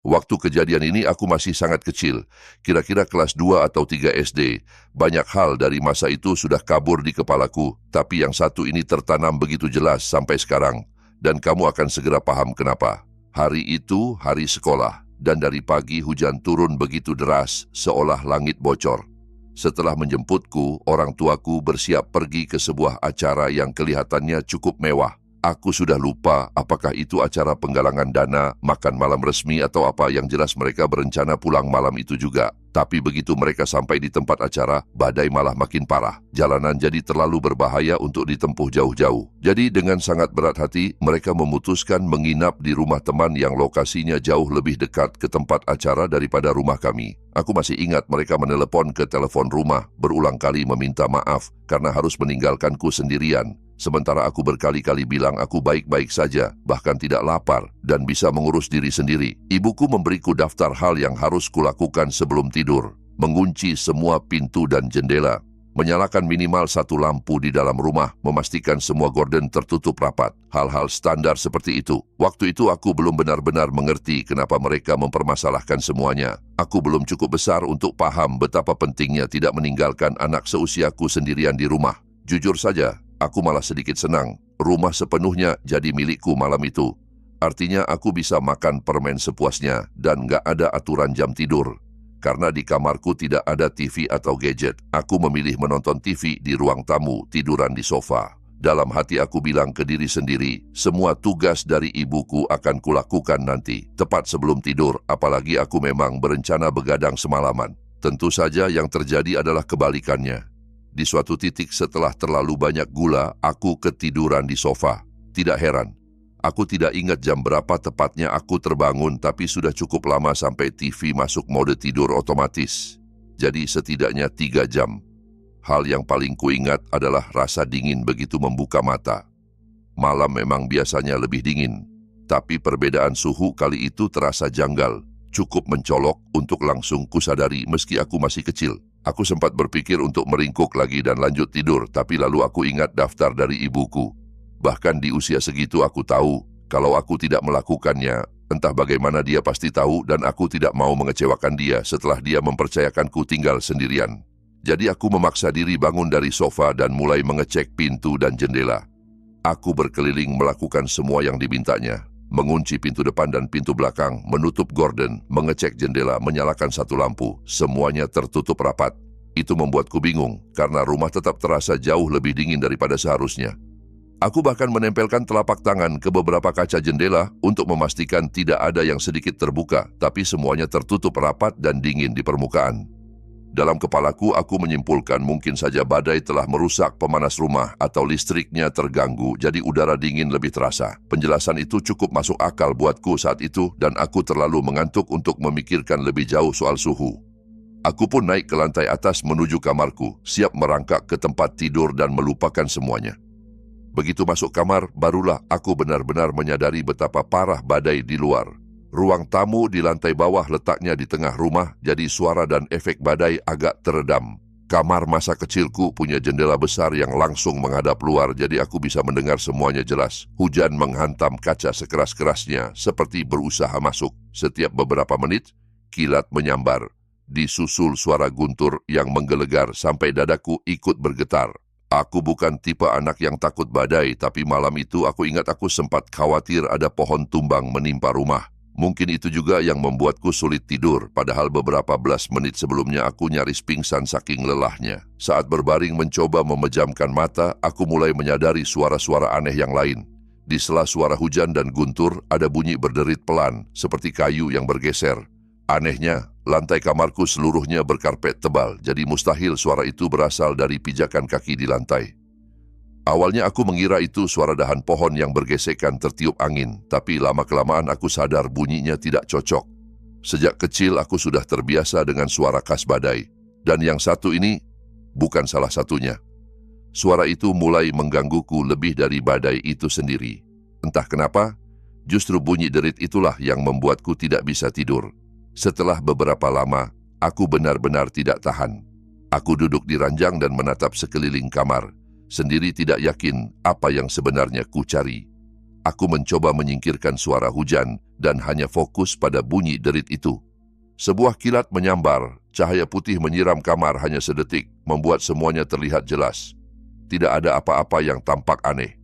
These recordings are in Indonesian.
Waktu kejadian ini aku masih sangat kecil, kira-kira kelas 2 atau 3 SD. Banyak hal dari masa itu sudah kabur di kepalaku, tapi yang satu ini tertanam begitu jelas sampai sekarang. Dan kamu akan segera paham kenapa. Hari itu hari sekolah, dan dari pagi hujan turun begitu deras, seolah langit bocor. Setelah menjemputku, orang tuaku bersiap pergi ke sebuah acara yang kelihatannya cukup mewah. Aku sudah lupa apakah itu acara penggalangan dana, makan malam resmi atau apa, yang jelas mereka berencana pulang malam itu juga. Tapi begitu mereka sampai di tempat acara, badai malah makin parah. Jalanan jadi terlalu berbahaya untuk ditempuh jauh-jauh. Jadi dengan sangat berat hati, mereka memutuskan menginap di rumah teman yang lokasinya jauh lebih dekat ke tempat acara daripada rumah kami. Aku masih ingat mereka menelepon ke telepon rumah, berulang kali meminta maaf karena harus meninggalkanku sendirian. Sementara aku berkali-kali bilang aku baik-baik saja, bahkan tidak lapar, dan bisa mengurus diri sendiri. Ibuku memberiku daftar hal yang harus kulakukan sebelum tidur. Mengunci semua pintu dan jendela. Menyalakan minimal satu lampu di dalam rumah, memastikan semua gorden tertutup rapat. Hal-hal standar seperti itu. Waktu itu aku belum benar-benar mengerti kenapa mereka mempermasalahkan semuanya. Aku belum cukup besar untuk paham betapa pentingnya tidak meninggalkan anak seusiaku sendirian di rumah. Jujur saja, aku malah sedikit senang. Rumah sepenuhnya jadi milikku malam itu. Artinya aku bisa makan permen sepuasnya dan gak ada aturan jam tidur. Karena di kamarku tidak ada TV atau gadget, aku memilih menonton TV di ruang tamu, tiduran di sofa. Dalam hati aku bilang ke diri sendiri, semua tugas dari ibuku akan kulakukan nanti, tepat sebelum tidur, apalagi aku memang berencana begadang semalaman. Tentu saja yang terjadi adalah kebalikannya. Di suatu titik setelah terlalu banyak gula, aku ketiduran di sofa. Tidak heran, aku tidak ingat jam berapa tepatnya aku terbangun, tapi sudah cukup lama sampai TV masuk mode tidur otomatis. Jadi setidaknya 3 jam. Hal yang paling kuingat adalah rasa dingin begitu membuka mata. Malam memang biasanya lebih dingin, tapi perbedaan suhu kali itu terasa janggal. Cukup mencolok untuk langsung kusadari meski aku masih kecil. Aku sempat berpikir untuk meringkuk lagi dan lanjut tidur, tapi lalu aku ingat daftar dari ibuku. Bahkan di usia segitu aku tahu, kalau aku tidak melakukannya, entah bagaimana dia pasti tahu dan aku tidak mau mengecewakan dia setelah dia mempercayakanku tinggal sendirian. Jadi aku memaksa diri bangun dari sofa dan mulai mengecek pintu dan jendela. Aku berkeliling melakukan semua yang dimintanya. Mengunci pintu depan dan pintu belakang, menutup gorden, mengecek jendela, menyalakan satu lampu. Semuanya tertutup rapat. Itu membuatku bingung, karena rumah tetap terasa jauh lebih dingin daripada seharusnya. Aku bahkan menempelkan telapak tangan ke beberapa kaca jendela untuk memastikan tidak ada yang sedikit terbuka, tapi semuanya tertutup rapat dan dingin di permukaan. Dalam kepalaku, aku menyimpulkan mungkin saja badai telah merusak pemanas rumah atau listriknya terganggu, jadi udara dingin lebih terasa. Penjelasan itu cukup masuk akal buatku saat itu dan aku terlalu mengantuk untuk memikirkan lebih jauh soal suhu. Aku pun naik ke lantai atas menuju kamarku, siap merangkak ke tempat tidur dan melupakan semuanya. Begitu masuk kamar, barulah aku benar-benar menyadari betapa parah badai di luar. Ruang tamu di lantai bawah letaknya di tengah rumah, jadi suara dan efek badai agak teredam. Kamar masa kecilku punya jendela besar yang langsung menghadap luar, jadi aku bisa mendengar semuanya jelas. Hujan menghantam kaca sekeras-kerasnya, seperti berusaha masuk. Setiap beberapa menit, kilat menyambar. Disusul suara guntur yang menggelegar sampai dadaku ikut bergetar. Aku bukan tipe anak yang takut badai, tapi malam itu aku ingat aku sempat khawatir ada pohon tumbang menimpa rumah. Mungkin itu juga yang membuatku sulit tidur, padahal beberapa belas menit sebelumnya aku nyaris pingsan saking lelahnya. Saat berbaring mencoba memejamkan mata, aku mulai menyadari suara-suara aneh yang lain. Di sela suara hujan dan guntur, ada bunyi berderit pelan, seperti kayu yang bergeser. Anehnya, lantai kamarku seluruhnya berkarpet tebal, jadi mustahil suara itu berasal dari pijakan kaki di lantai. Awalnya aku mengira itu suara dahan pohon yang bergesekan tertiup angin, tapi lama-kelamaan aku sadar bunyinya tidak cocok. Sejak kecil aku sudah terbiasa dengan suara khas badai, dan yang satu ini bukan salah satunya. Suara itu mulai menggangguku lebih dari badai itu sendiri. Entah kenapa, justru bunyi derit itulah yang membuatku tidak bisa tidur. Setelah beberapa lama, aku benar-benar tidak tahan. Aku duduk di ranjang dan menatap sekeliling kamar. Sendiri tidak yakin apa yang sebenarnya ku cari. Aku mencoba menyingkirkan suara hujan dan hanya fokus pada bunyi derit itu. Sebuah kilat menyambar, cahaya putih menyiram kamar hanya sedetik, membuat semuanya terlihat jelas. Tidak ada apa-apa yang tampak aneh.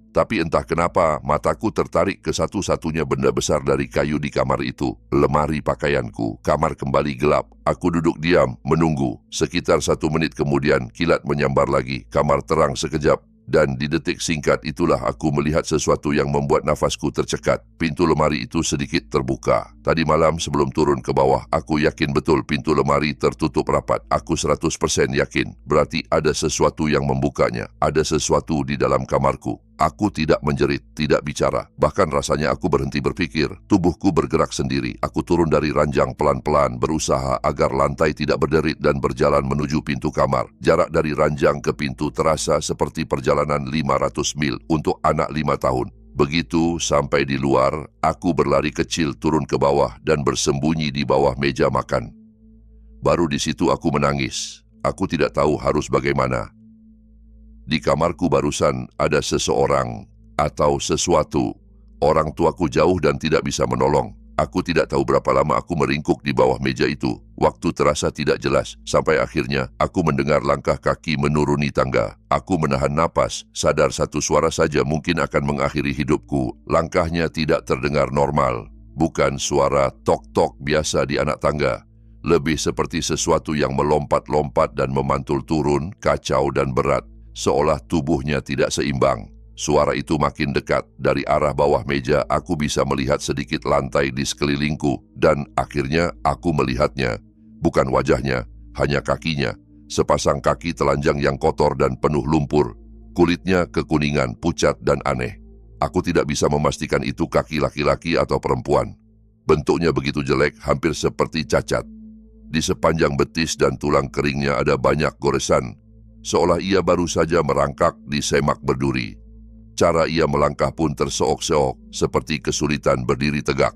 Tapi entah kenapa, mataku tertarik ke satu-satunya benda besar dari kayu di kamar itu, lemari pakaianku. Kamar kembali gelap. Aku duduk diam, menunggu. Sekitar 1 menit kemudian, kilat menyambar lagi. Kamar terang sekejap. Dan di detik singkat itulah aku melihat sesuatu yang membuat nafasku tercekat. Pintu lemari itu sedikit terbuka. Tadi malam sebelum turun ke bawah, aku yakin betul pintu lemari tertutup rapat. Aku 100% yakin. Berarti ada sesuatu yang membukanya. Ada sesuatu di dalam kamarku. Aku tidak menjerit, tidak bicara. Bahkan rasanya aku berhenti berpikir. Tubuhku bergerak sendiri. Aku turun dari ranjang pelan-pelan, berusaha agar lantai tidak berderit dan berjalan menuju pintu kamar. Jarak dari ranjang ke pintu terasa seperti perjalanan 500 mil untuk anak 5 tahun. Begitu sampai di luar, aku berlari kecil turun ke bawah dan bersembunyi di bawah meja makan. Baru di situ aku menangis. Aku tidak tahu harus bagaimana. Di kamarku barusan ada seseorang atau sesuatu. Orang tuaku jauh dan tidak bisa menolong. Aku tidak tahu berapa lama aku meringkuk di bawah meja itu. Waktu terasa tidak jelas, sampai akhirnya aku mendengar langkah kaki menuruni tangga. Aku menahan napas, sadar satu suara saja mungkin akan mengakhiri hidupku. Langkahnya tidak terdengar normal. Bukan suara tok-tok biasa di anak tangga. Lebih seperti sesuatu yang melompat-lompat dan memantul turun, kacau dan berat. Seolah tubuhnya tidak seimbang. Suara itu makin dekat. Dari arah bawah meja, aku bisa melihat sedikit lantai di sekelilingku. Dan akhirnya aku melihatnya. Bukan wajahnya, hanya kakinya. Sepasang kaki telanjang yang kotor dan penuh lumpur. Kulitnya kekuningan, pucat dan aneh. Aku tidak bisa memastikan itu kaki laki-laki atau perempuan. Bentuknya begitu jelek, hampir seperti cacat. Di sepanjang betis dan tulang keringnya ada banyak goresan. Seolah ia baru saja merangkak di semak berduri. Cara ia melangkah pun terseok-seok, seperti kesulitan berdiri tegak.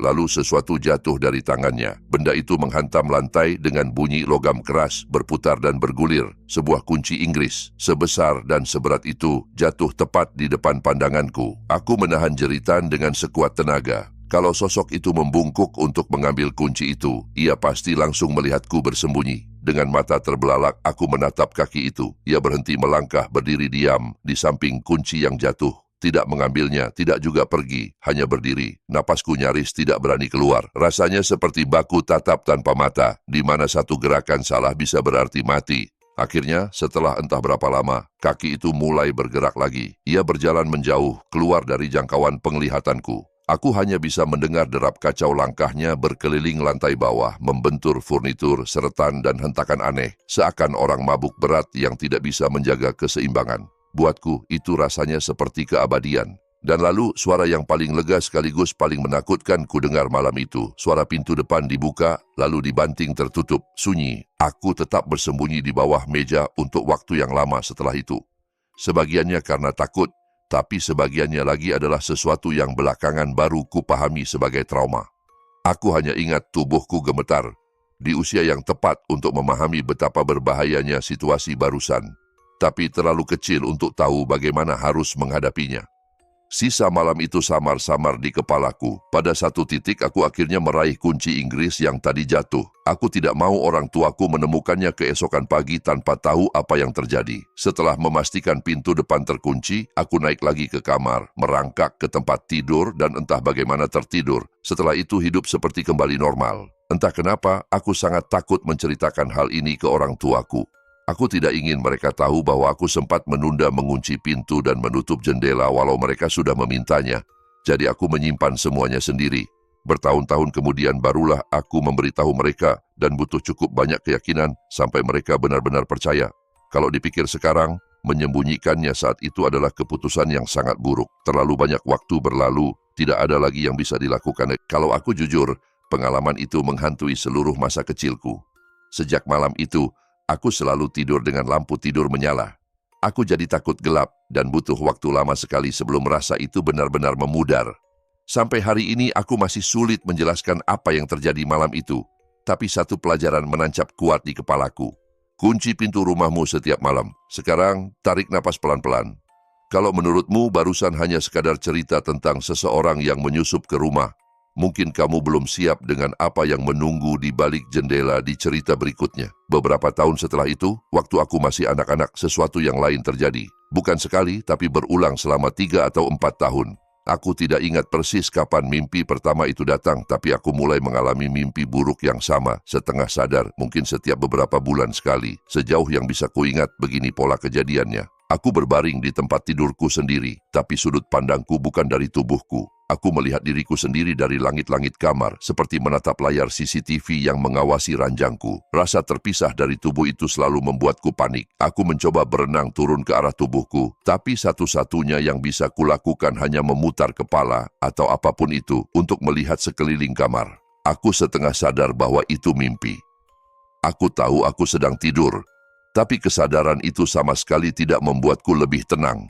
Lalu sesuatu jatuh dari tangannya. Benda itu menghantam lantai dengan bunyi logam keras, berputar dan bergulir. Sebuah kunci Inggris, sebesar dan seberat itu, jatuh tepat di depan pandanganku. Aku menahan jeritan dengan sekuat tenaga. Kalau sosok itu membungkuk untuk mengambil kunci itu, ia pasti langsung melihatku bersembunyi. Dengan mata terbelalak, aku menatap kaki itu. Ia berhenti melangkah, berdiri diam di samping kunci yang jatuh. Tidak mengambilnya, tidak juga pergi, hanya berdiri. Napasku nyaris tidak berani keluar. Rasanya seperti baku tatap tanpa mata, di mana satu gerakan salah bisa berarti mati. Akhirnya, setelah entah berapa lama, kaki itu mulai bergerak lagi. Ia berjalan menjauh, keluar dari jangkauan penglihatanku. Aku hanya bisa mendengar derap kacau langkahnya berkeliling lantai bawah, membentur furnitur, seretan dan hentakan aneh, seakan orang mabuk berat yang tidak bisa menjaga keseimbangan. Buatku, itu rasanya seperti keabadian. Dan lalu, suara yang paling lega sekaligus paling menakutkan ku dengar malam itu. Suara pintu depan dibuka, lalu dibanting tertutup, sunyi. Aku tetap bersembunyi di bawah meja untuk waktu yang lama setelah itu. Sebagiannya karena takut, tapi sebagiannya lagi adalah sesuatu yang belakangan baru kupahami sebagai trauma. Aku hanya ingat tubuhku gemetar, di usia yang tepat untuk memahami betapa berbahayanya situasi barusan, tapi terlalu kecil untuk tahu bagaimana harus menghadapinya. Sisa malam itu samar-samar di kepalaku. Pada satu titik aku akhirnya meraih kunci Inggris yang tadi jatuh. Aku tidak mau orang tuaku menemukannya keesokan pagi tanpa tahu apa yang terjadi. Setelah memastikan pintu depan terkunci, aku naik lagi ke kamar, merangkak ke tempat tidur dan entah bagaimana tertidur. Setelah itu hidup seperti kembali normal. Entah kenapa, aku sangat takut menceritakan hal ini ke orang tuaku. Aku tidak ingin mereka tahu bahwa aku sempat menunda mengunci pintu dan menutup jendela walau mereka sudah memintanya. Jadi aku menyimpan semuanya sendiri. Bertahun-tahun kemudian barulah aku memberitahu mereka dan butuh cukup banyak keyakinan sampai mereka benar-benar percaya. Kalau dipikir sekarang, menyembunyikannya saat itu adalah keputusan yang sangat buruk. Terlalu banyak waktu berlalu, tidak ada lagi yang bisa dilakukan. Kalau aku jujur, pengalaman itu menghantui seluruh masa kecilku. Sejak malam itu, aku selalu tidur dengan lampu tidur menyala. Aku jadi takut gelap dan butuh waktu lama sekali sebelum rasa itu benar-benar memudar. Sampai hari ini aku masih sulit menjelaskan apa yang terjadi malam itu. Tapi satu pelajaran menancap kuat di kepalaku. Kunci pintu rumahmu setiap malam. Sekarang tarik napas pelan-pelan. Kalau menurutmu barusan hanya sekadar cerita tentang seseorang yang menyusup ke rumah, mungkin kamu belum siap dengan apa yang menunggu di balik jendela di cerita berikutnya. Beberapa tahun setelah itu, waktu aku masih anak-anak, sesuatu yang lain terjadi. Bukan sekali, tapi berulang selama 3 atau 4 tahun. Aku tidak ingat persis kapan mimpi pertama itu datang, tapi aku mulai mengalami mimpi buruk yang sama, setengah sadar, mungkin setiap beberapa bulan sekali. Sejauh yang bisa kuingat, begini pola kejadiannya. Aku berbaring di tempat tidurku sendiri, tapi sudut pandangku bukan dari tubuhku. Aku melihat diriku sendiri dari langit-langit kamar, seperti menatap layar CCTV yang mengawasi ranjangku. Rasa terpisah dari tubuh itu selalu membuatku panik. Aku mencoba berenang turun ke arah tubuhku, tapi satu-satunya yang bisa kulakukan hanya memutar kepala atau apapun itu untuk melihat sekeliling kamar. Aku setengah sadar bahwa itu mimpi. Aku tahu aku sedang tidur, tapi kesadaran itu sama sekali tidak membuatku lebih tenang.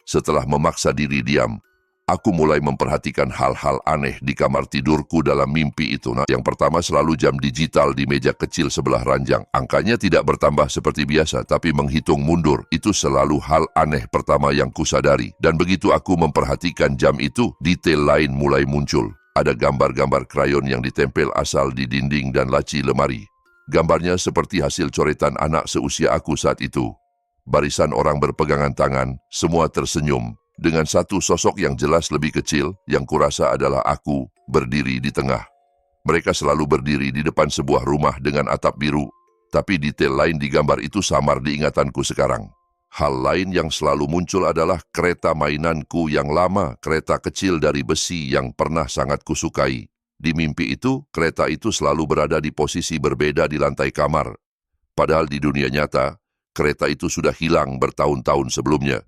Setelah memaksa diri diam, aku mulai memperhatikan hal-hal aneh di kamar tidurku dalam mimpi itu. Yang pertama selalu jam digital di meja kecil sebelah ranjang. Angkanya tidak bertambah seperti biasa, tapi menghitung mundur. Itu selalu hal aneh pertama yang kusadari. Dan begitu aku memperhatikan jam itu, detail lain mulai muncul. Ada gambar-gambar krayon yang ditempel asal di dinding dan laci lemari. Gambarnya seperti hasil coretan anak seusia aku saat itu. Barisan orang berpegangan tangan, semua tersenyum. Dengan satu sosok yang jelas lebih kecil, yang kurasa adalah aku, berdiri di tengah. Mereka selalu berdiri di depan sebuah rumah dengan atap biru, tapi detail lain di gambar itu samar di ingatanku sekarang. Hal lain yang selalu muncul adalah kereta mainanku yang lama, kereta kecil dari besi yang pernah sangat kusukai. Di mimpi itu, kereta itu selalu berada di posisi berbeda di lantai kamar. Padahal di dunia nyata, kereta itu sudah hilang bertahun-tahun sebelumnya.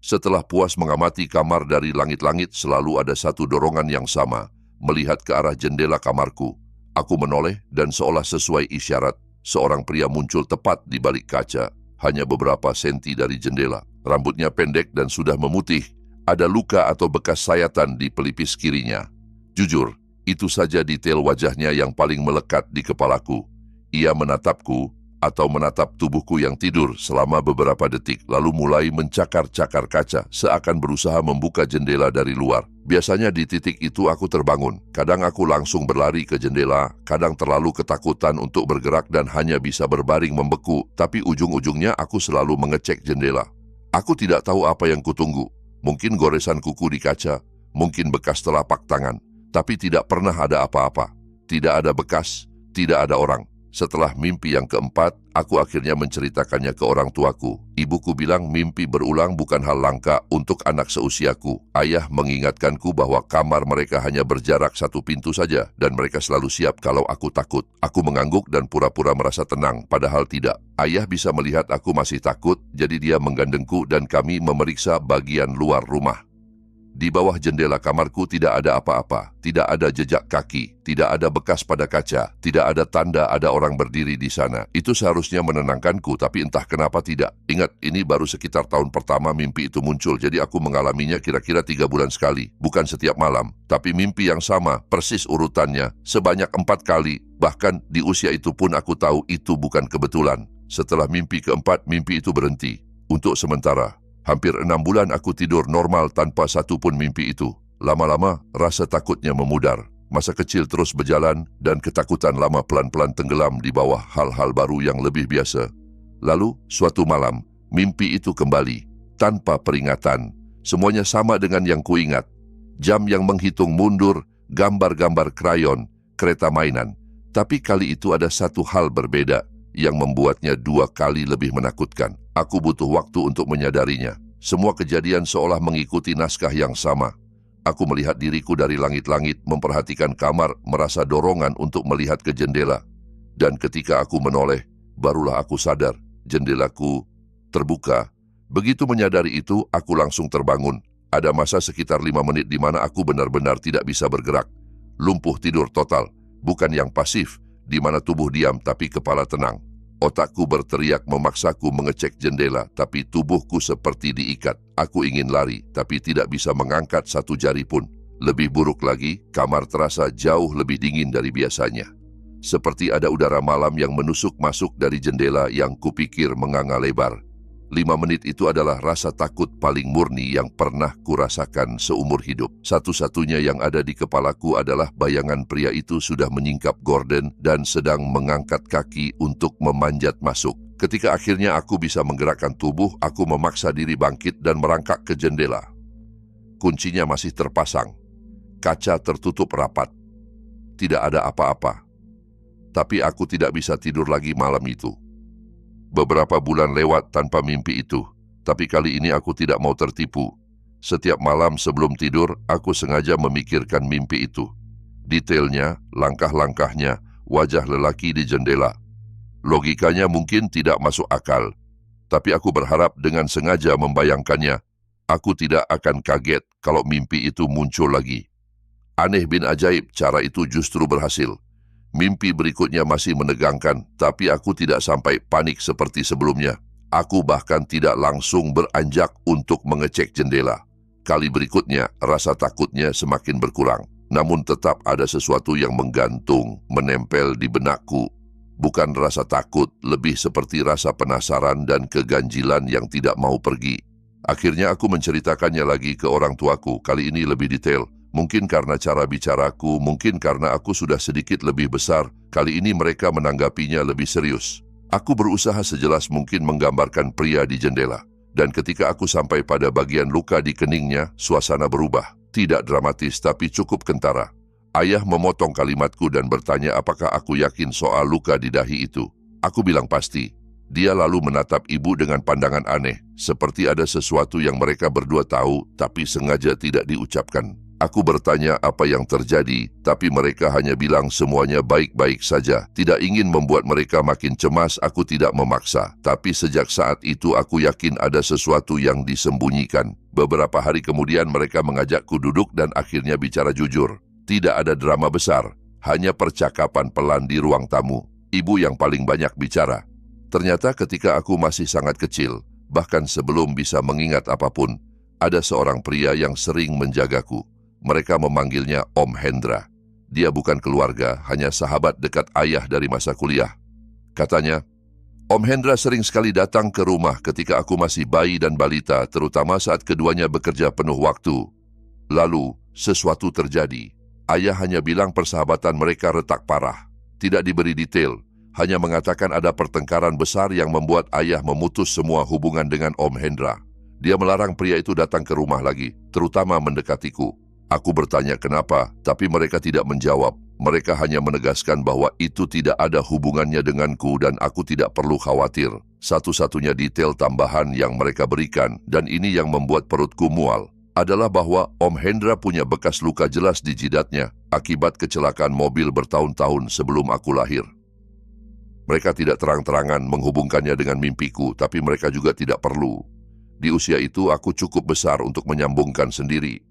Setelah puas mengamati kamar dari langit-langit, selalu ada satu dorongan yang sama, melihat ke arah jendela kamarku. Aku menoleh dan seolah sesuai isyarat, seorang pria muncul tepat di balik kaca, hanya beberapa senti dari jendela. Rambutnya pendek dan sudah memutih, ada luka atau bekas sayatan di pelipis kirinya. Jujur, itu saja detail wajahnya yang paling melekat di kepalaku. Ia menatapku, atau menatap tubuhku yang tidur selama beberapa detik, lalu mulai mencakar-cakar kaca, seakan berusaha membuka jendela dari luar. Biasanya di titik itu aku terbangun. Kadang aku langsung berlari ke jendela, kadang terlalu ketakutan untuk bergerak dan hanya bisa berbaring membeku, tapi ujung-ujungnya aku selalu mengecek jendela. Aku tidak tahu apa yang kutunggu. Mungkin goresan kuku di kaca, mungkin bekas telapak tangan, tapi tidak pernah ada apa-apa. Tidak ada bekas, tidak ada orang. Setelah mimpi yang keempat, aku akhirnya menceritakannya ke orang tuaku. Ibuku bilang mimpi berulang bukan hal langka untuk anak seusiaku. Ayah mengingatkanku bahwa kamar mereka hanya berjarak satu pintu saja, dan mereka selalu siap kalau aku takut. Aku mengangguk dan pura-pura merasa tenang, padahal tidak. Ayah bisa melihat aku masih takut, jadi dia menggandengku dan kami memeriksa bagian luar rumah. Di bawah jendela kamarku tidak ada apa-apa, tidak ada jejak kaki, tidak ada bekas pada kaca, tidak ada tanda ada orang berdiri di sana. Itu seharusnya menenangkanku, tapi entah kenapa tidak. Ingat, ini baru sekitar tahun pertama mimpi itu muncul, jadi aku mengalaminya kira-kira 3 bulan sekali, bukan setiap malam. Tapi mimpi yang sama, persis urutannya, sebanyak 4 kali, bahkan di usia itu pun aku tahu itu bukan kebetulan. Setelah mimpi keempat, mimpi itu berhenti. Untuk sementara. Hampir 6 bulan aku tidur normal tanpa satu pun mimpi itu. Lama-lama, rasa takutnya memudar. Masa kecil terus berjalan dan ketakutan lama pelan-pelan tenggelam di bawah hal-hal baru yang lebih biasa. Lalu, suatu malam, mimpi itu kembali. Tanpa peringatan. Semuanya sama dengan yang kuingat. Jam yang menghitung mundur, gambar-gambar krayon, kereta mainan. Tapi kali itu ada satu hal berbeda yang membuatnya 2 kali lebih menakutkan. Aku butuh waktu untuk menyadarinya. Semua kejadian seolah mengikuti naskah yang sama. Aku melihat diriku dari langit-langit, memperhatikan kamar, merasa dorongan untuk melihat ke jendela. Dan ketika aku menoleh, barulah aku sadar, jendelaku terbuka. Begitu menyadari itu, aku langsung terbangun. Ada masa sekitar 5 menit di mana aku benar-benar tidak bisa bergerak. Lumpuh tidur total, bukan yang pasif, di mana tubuh diam tapi kepala tenang. Otakku berteriak memaksaku mengecek jendela, tapi tubuhku seperti diikat. Aku ingin lari, tapi tidak bisa mengangkat satu jari pun. Lebih buruk lagi, kamar terasa jauh lebih dingin dari biasanya. Seperti ada udara malam yang menusuk masuk dari jendela yang kupikir menganga lebar. 5 menit itu adalah rasa takut paling murni yang pernah kurasakan seumur hidup. Satu-satunya yang ada di kepalaku adalah bayangan pria itu sudah menyingkap gorden dan sedang mengangkat kaki untuk memanjat masuk. Ketika akhirnya aku bisa menggerakkan tubuh, aku memaksa diri bangkit dan merangkak ke jendela. Kuncinya masih terpasang. Kaca tertutup rapat. Tidak ada apa-apa. Tapi aku tidak bisa tidur lagi malam itu. Beberapa bulan lewat tanpa mimpi itu, tapi kali ini aku tidak mau tertipu. Setiap malam sebelum tidur, aku sengaja memikirkan mimpi itu. Detailnya, langkah-langkahnya, wajah lelaki di jendela. Logikanya mungkin tidak masuk akal, tapi aku berharap dengan sengaja membayangkannya, aku tidak akan kaget kalau mimpi itu muncul lagi. Aneh bin ajaib, cara itu justru berhasil. Mimpi berikutnya masih menegangkan, tapi aku tidak sampai panik seperti sebelumnya. Aku bahkan tidak langsung beranjak untuk mengecek jendela. Kali berikutnya, rasa takutnya semakin berkurang. Namun tetap ada sesuatu yang menggantung, menempel di benakku. Bukan rasa takut, lebih seperti rasa penasaran dan keganjilan yang tidak mau pergi. Akhirnya aku menceritakannya lagi ke orang tuaku, kali ini lebih detail. Mungkin karena cara bicaraku, mungkin karena aku sudah sedikit lebih besar, kali ini mereka menanggapinya lebih serius. Aku berusaha sejelas mungkin menggambarkan pria di jendela. Dan ketika aku sampai pada bagian luka di keningnya, suasana berubah. Tidak dramatis tapi cukup kentara. Ayah memotong kalimatku dan bertanya apakah aku yakin soal luka di dahi itu. Aku bilang pasti. Dia lalu menatap ibu dengan pandangan aneh, seperti ada sesuatu yang mereka berdua tahu tapi sengaja tidak diucapkan. Aku bertanya apa yang terjadi, tapi mereka hanya bilang semuanya baik-baik saja. Tidak ingin membuat mereka makin cemas, aku tidak memaksa. Tapi sejak saat itu aku yakin ada sesuatu yang disembunyikan. Beberapa hari kemudian mereka mengajakku duduk dan akhirnya bicara jujur. Tidak ada drama besar, hanya percakapan pelan di ruang tamu. Ibu yang paling banyak bicara. Ternyata ketika aku masih sangat kecil, bahkan sebelum bisa mengingat apapun, ada seorang pria yang sering menjagaku. Mereka memanggilnya Om Hendra. Dia bukan keluarga, hanya sahabat dekat ayah dari masa kuliah. Katanya, Om Hendra sering sekali datang ke rumah ketika aku masih bayi dan balita, terutama saat keduanya bekerja penuh waktu. Lalu, sesuatu terjadi. Ayah hanya bilang persahabatan mereka retak parah. Tidak diberi detail, hanya mengatakan ada pertengkaran besar yang membuat ayah memutus semua hubungan dengan Om Hendra. Dia melarang pria itu datang ke rumah lagi, terutama mendekatiku. Aku bertanya kenapa, tapi mereka tidak menjawab. Mereka hanya menegaskan bahwa itu tidak ada hubungannya denganku dan aku tidak perlu khawatir. Satu-satunya detail tambahan yang mereka berikan, dan ini yang membuat perutku mual, adalah bahwa Om Hendra punya bekas luka jelas di jidatnya akibat kecelakaan mobil bertahun-tahun sebelum aku lahir. Mereka tidak terang-terangan menghubungkannya dengan mimpiku, tapi mereka juga tidak perlu. Di usia itu aku cukup besar untuk menyambungkan sendiri.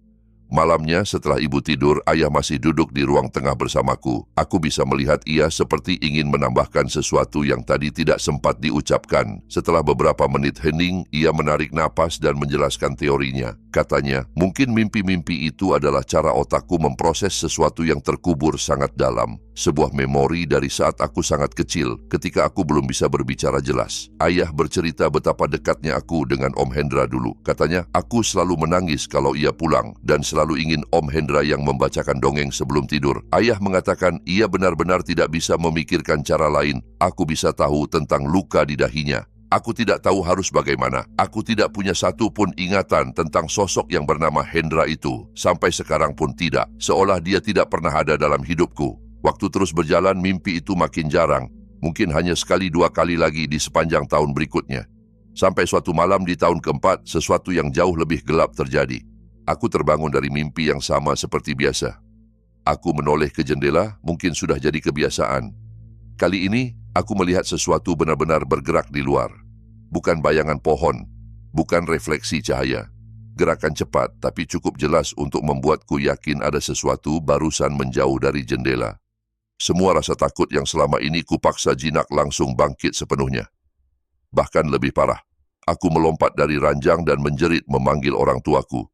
Malamnya setelah ibu tidur, ayah masih duduk di ruang tengah bersamaku. Aku bisa melihat ia seperti ingin menambahkan sesuatu yang tadi tidak sempat diucapkan. Setelah beberapa menit hening, ia menarik napas dan menjelaskan teorinya. Katanya, mungkin mimpi-mimpi itu adalah cara otakku memproses sesuatu yang terkubur sangat dalam. Sebuah memori dari saat aku sangat kecil, ketika aku belum bisa berbicara jelas. Ayah bercerita betapa dekatnya aku dengan Om Hendra dulu. Katanya, aku selalu menangis kalau ia pulang, dan selalu ingin Om Hendra yang membacakan dongeng sebelum tidur. Ayah mengatakan ia benar-benar tidak bisa memikirkan cara lain. Aku bisa tahu tentang luka di dahinya. Aku tidak tahu harus bagaimana. Aku tidak punya satu pun ingatan tentang sosok yang bernama Hendra itu. Sampai sekarang pun tidak. Seolah dia tidak pernah ada dalam hidupku. Waktu terus berjalan, mimpi itu makin jarang. Mungkin hanya sekali dua kali lagi di sepanjang tahun berikutnya. Sampai suatu malam di tahun keempat, sesuatu yang jauh lebih gelap terjadi. Aku terbangun dari mimpi yang sama seperti biasa. Aku menoleh ke jendela, mungkin sudah jadi kebiasaan. Kali ini, aku melihat sesuatu benar-benar bergerak di luar. Bukan bayangan pohon, bukan refleksi cahaya. Gerakan cepat tapi cukup jelas untuk membuatku yakin ada sesuatu barusan menjauh dari jendela. Semua rasa takut yang selama ini kupaksa jinak langsung bangkit sepenuhnya. Bahkan lebih parah, aku melompat dari ranjang dan menjerit memanggil orang tuaku.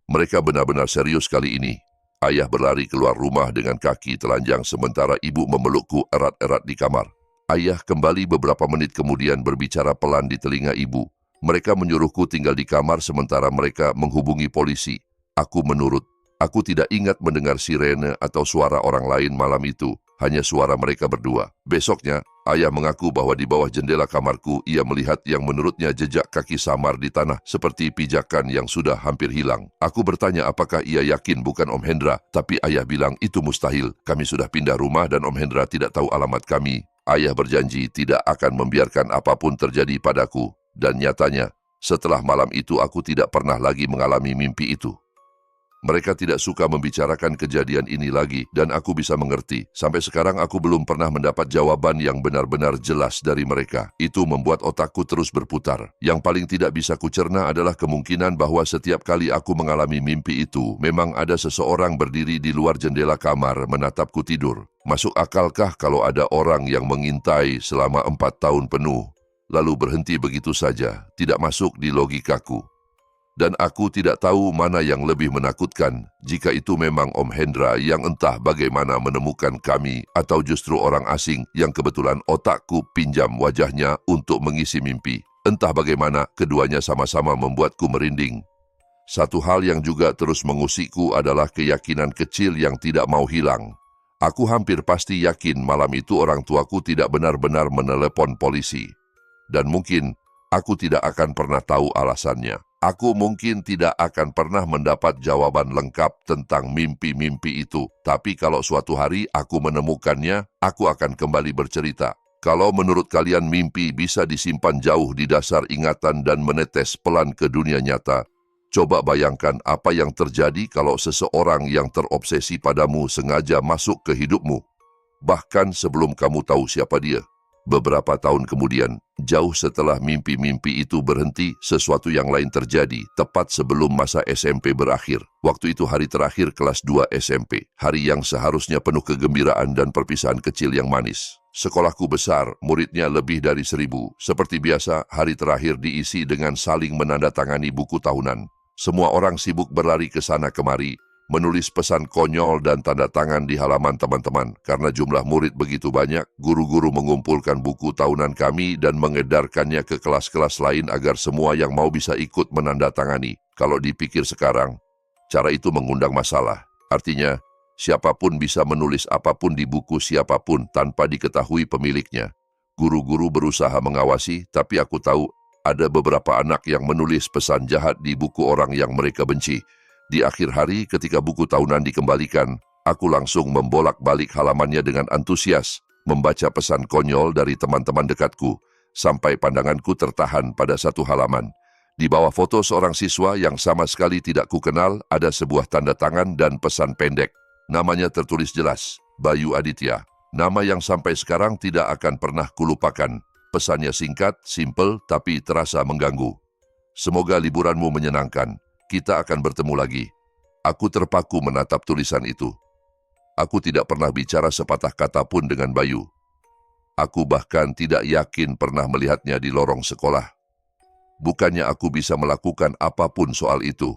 Mereka benar-benar serius kali ini. Ayah berlari keluar rumah dengan kaki telanjang sementara ibu memelukku erat-erat di kamar. Ayah kembali beberapa menit kemudian berbicara pelan di telinga ibu. Mereka menyuruhku tinggal di kamar sementara mereka menghubungi polisi. Aku menurut. Aku tidak ingat mendengar sirene atau suara orang lain malam itu, hanya suara mereka berdua. Besoknya, ayah mengaku bahwa di bawah jendela kamarku ia melihat yang menurutnya jejak kaki samar di tanah seperti pijakan yang sudah hampir hilang. Aku bertanya apakah ia yakin bukan Om Hendra, tapi ayah bilang itu mustahil. Kami sudah pindah rumah dan Om Hendra tidak tahu alamat kami. Ayah berjanji tidak akan membiarkan apapun terjadi padaku. Dan nyatanya, setelah malam itu aku tidak pernah lagi mengalami mimpi itu. Mereka tidak suka membicarakan kejadian ini lagi dan aku bisa mengerti. Sampai sekarang aku belum pernah mendapat jawaban yang benar-benar jelas dari mereka. Itu membuat otakku terus berputar. Yang paling tidak bisa kucerna adalah kemungkinan bahwa setiap kali aku mengalami mimpi itu, memang ada seseorang berdiri di luar jendela kamar menatapku tidur. Masuk akalkah kalau ada orang yang mengintai selama 4 tahun penuh, lalu berhenti begitu saja? Tidak masuk di logikaku. Dan aku tidak tahu mana yang lebih menakutkan, jika itu memang Om Hendra yang entah bagaimana menemukan kami atau justru orang asing yang kebetulan otakku pinjam wajahnya untuk mengisi mimpi. Entah bagaimana, keduanya sama-sama membuatku merinding. Satu hal yang juga terus mengusikku adalah keyakinan kecil yang tidak mau hilang. Aku hampir pasti yakin malam itu orang tuaku tidak benar-benar menelepon polisi. Dan mungkin aku tidak akan pernah tahu alasannya. Aku mungkin tidak akan pernah mendapat jawaban lengkap tentang mimpi-mimpi itu. Tapi kalau suatu hari aku menemukannya, aku akan kembali bercerita. Kalau menurut kalian mimpi bisa disimpan jauh di dasar ingatan dan menetes pelan ke dunia nyata, coba bayangkan apa yang terjadi kalau seseorang yang terobsesi padamu sengaja masuk ke hidupmu, bahkan sebelum kamu tahu siapa dia. Beberapa tahun kemudian, jauh setelah mimpi-mimpi itu berhenti, sesuatu yang lain terjadi, tepat sebelum masa SMP berakhir. Waktu itu hari terakhir kelas 2 SMP, hari yang seharusnya penuh kegembiraan dan perpisahan kecil yang manis. Sekolahku besar, muridnya lebih dari 1.000. Seperti biasa, hari terakhir diisi dengan saling menandatangani buku tahunan. Semua orang sibuk berlari ke sana kemari, menulis pesan konyol dan tanda tangan di halaman teman-teman. Karena jumlah murid begitu banyak, guru-guru mengumpulkan buku tahunan kami dan mengedarkannya ke kelas-kelas lain agar semua yang mau bisa ikut menandatangani. Kalau dipikir sekarang, cara itu mengundang masalah. Artinya, siapapun bisa menulis apapun di buku siapapun tanpa diketahui pemiliknya. Guru-guru berusaha mengawasi, tapi aku tahu ada beberapa anak yang menulis pesan jahat di buku orang yang mereka benci. Di akhir hari ketika buku tahunan dikembalikan, aku langsung membolak-balik halamannya dengan antusias, membaca pesan konyol dari teman-teman dekatku, sampai pandanganku tertahan pada satu halaman. Di bawah foto seorang siswa yang sama sekali tidak kukenal, ada sebuah tanda tangan dan pesan pendek. Namanya tertulis jelas, Bayu Aditya. Nama yang sampai sekarang tidak akan pernah kulupakan. Pesannya singkat, simpel, tapi terasa mengganggu. Semoga liburanmu menyenangkan. Kita akan bertemu lagi. Aku terpaku menatap tulisan itu. Aku tidak pernah bicara sepatah kata pun dengan Bayu. Aku bahkan tidak yakin pernah melihatnya di lorong sekolah. Bukannya aku bisa melakukan apapun soal itu.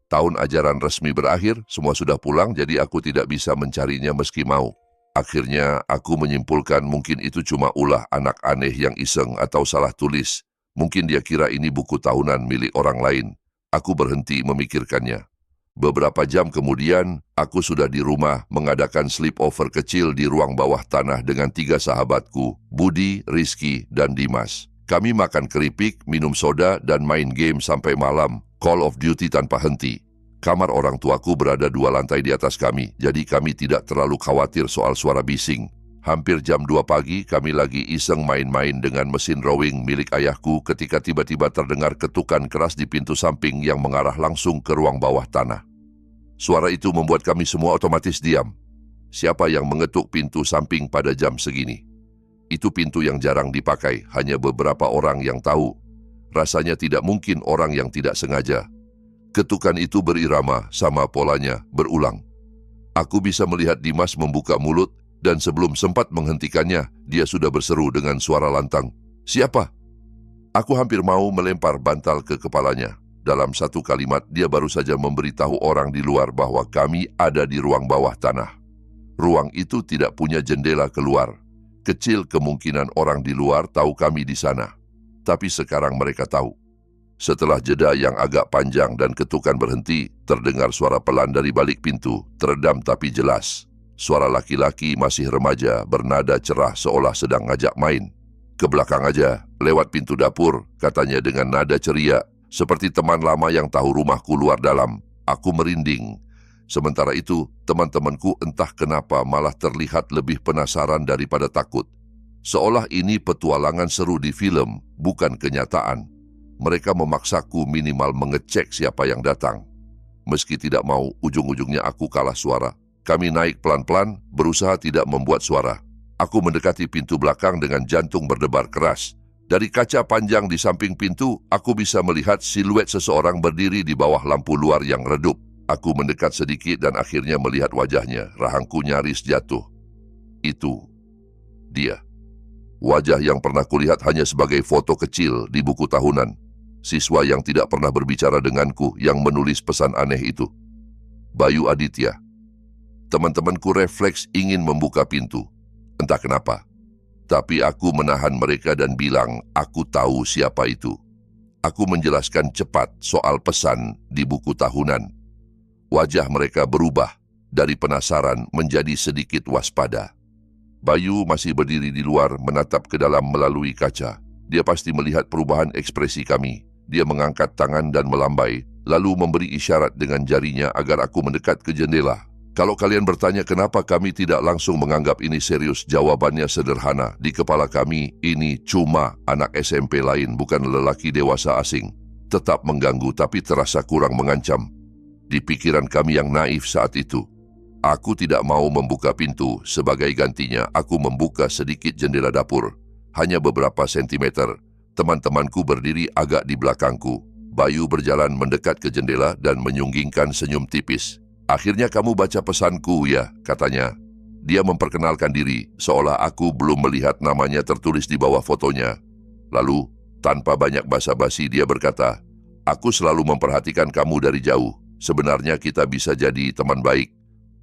Tahun ajaran resmi berakhir, semua sudah pulang, jadi aku tidak bisa mencarinya meski mau. Akhirnya, aku menyimpulkan mungkin itu cuma ulah anak aneh yang iseng atau salah tulis. Mungkin dia kira ini buku tahunan milik orang lain. Aku berhenti memikirkannya. Beberapa jam kemudian, aku sudah di rumah mengadakan sleepover kecil di ruang bawah tanah dengan 3 sahabatku, Budi, Rizky, dan Dimas. Kami makan keripik, minum soda, dan main game sampai malam, Call of Duty tanpa henti. Kamar orang tuaku berada 2 lantai di atas kami, jadi kami tidak terlalu khawatir soal suara bising. Hampir jam 2 pagi, kami lagi iseng main-main dengan mesin rowing milik ayahku ketika tiba-tiba terdengar ketukan keras di pintu samping yang mengarah langsung ke ruang bawah tanah. Suara itu membuat kami semua otomatis diam. Siapa yang mengetuk pintu samping pada jam segini? Itu pintu yang jarang dipakai, hanya beberapa orang yang tahu. Rasanya tidak mungkin orang yang tidak sengaja. Ketukan itu berirama, sama polanya, berulang. Aku bisa melihat Dimas membuka mulut, dan sebelum sempat menghentikannya, dia sudah berseru dengan suara lantang, "Siapa?" Aku hampir mau melempar bantal ke kepalanya. Dalam satu kalimat, dia baru saja memberitahu orang di luar bahwa kami ada di ruang bawah tanah. Ruang itu tidak punya jendela keluar. Kecil kemungkinan orang di luar tahu kami di sana. tapi sekarang mereka tahu. Setelah jeda yang agak panjang dan ketukan berhenti, terdengar suara pelan dari balik pintu, teredam tapi jelas. Suara laki-laki masih remaja, bernada cerah seolah sedang ngajak main. "Ke belakang aja, lewat pintu dapur," katanya dengan nada ceria, seperti teman lama yang tahu rumahku luar dalam. Aku merinding. Sementara itu, teman-temanku entah kenapa malah terlihat lebih penasaran daripada takut. Seolah ini petualangan seru di film, bukan kenyataan. Mereka memaksaku minimal mengecek siapa yang datang. Meski tidak mau, ujung-ujungnya aku kalah suara. Kami naik pelan-pelan, berusaha tidak membuat suara. Aku mendekati pintu belakang dengan jantung berdebar keras. Dari kaca panjang di samping pintu, aku bisa melihat siluet seseorang berdiri di bawah lampu luar yang redup. Aku mendekat sedikit dan akhirnya melihat wajahnya. Rahangku nyaris jatuh. Itu dia. Wajah yang pernah kulihat hanya sebagai foto kecil di buku tahunan. Siswa yang tidak pernah berbicara denganku yang menulis pesan aneh itu. Bayu Aditya. Teman-temanku refleks ingin membuka pintu. Entah kenapa. Tapi aku menahan mereka dan bilang, aku tahu siapa itu. Aku menjelaskan cepat soal pesan di buku tahunan. Wajah mereka berubah dari penasaran menjadi sedikit waspada. Bayu masih berdiri di luar menatap ke dalam melalui kaca. Dia pasti melihat perubahan ekspresi kami. Dia mengangkat tangan dan melambai, lalu memberi isyarat dengan jarinya agar aku mendekat ke jendela. Kalau kalian bertanya kenapa kami tidak langsung menganggap ini serius, jawabannya sederhana. Di kepala kami, ini cuma anak SMP lain, bukan lelaki dewasa asing. Tetap mengganggu tapi terasa kurang mengancam. Di pikiran kami yang naif saat itu, aku tidak mau membuka pintu. Sebagai gantinya, aku membuka sedikit jendela dapur. Hanya beberapa sentimeter. Teman-temanku berdiri agak di belakangku. Bayu berjalan mendekat ke jendela dan menyunggingkan senyum tipis. "Akhirnya kamu baca pesanku ya," katanya. Dia memperkenalkan diri, seolah aku belum melihat namanya tertulis di bawah fotonya. Lalu, tanpa banyak basa-basi, dia berkata, "Aku selalu memperhatikan kamu dari jauh. Sebenarnya kita bisa jadi teman baik."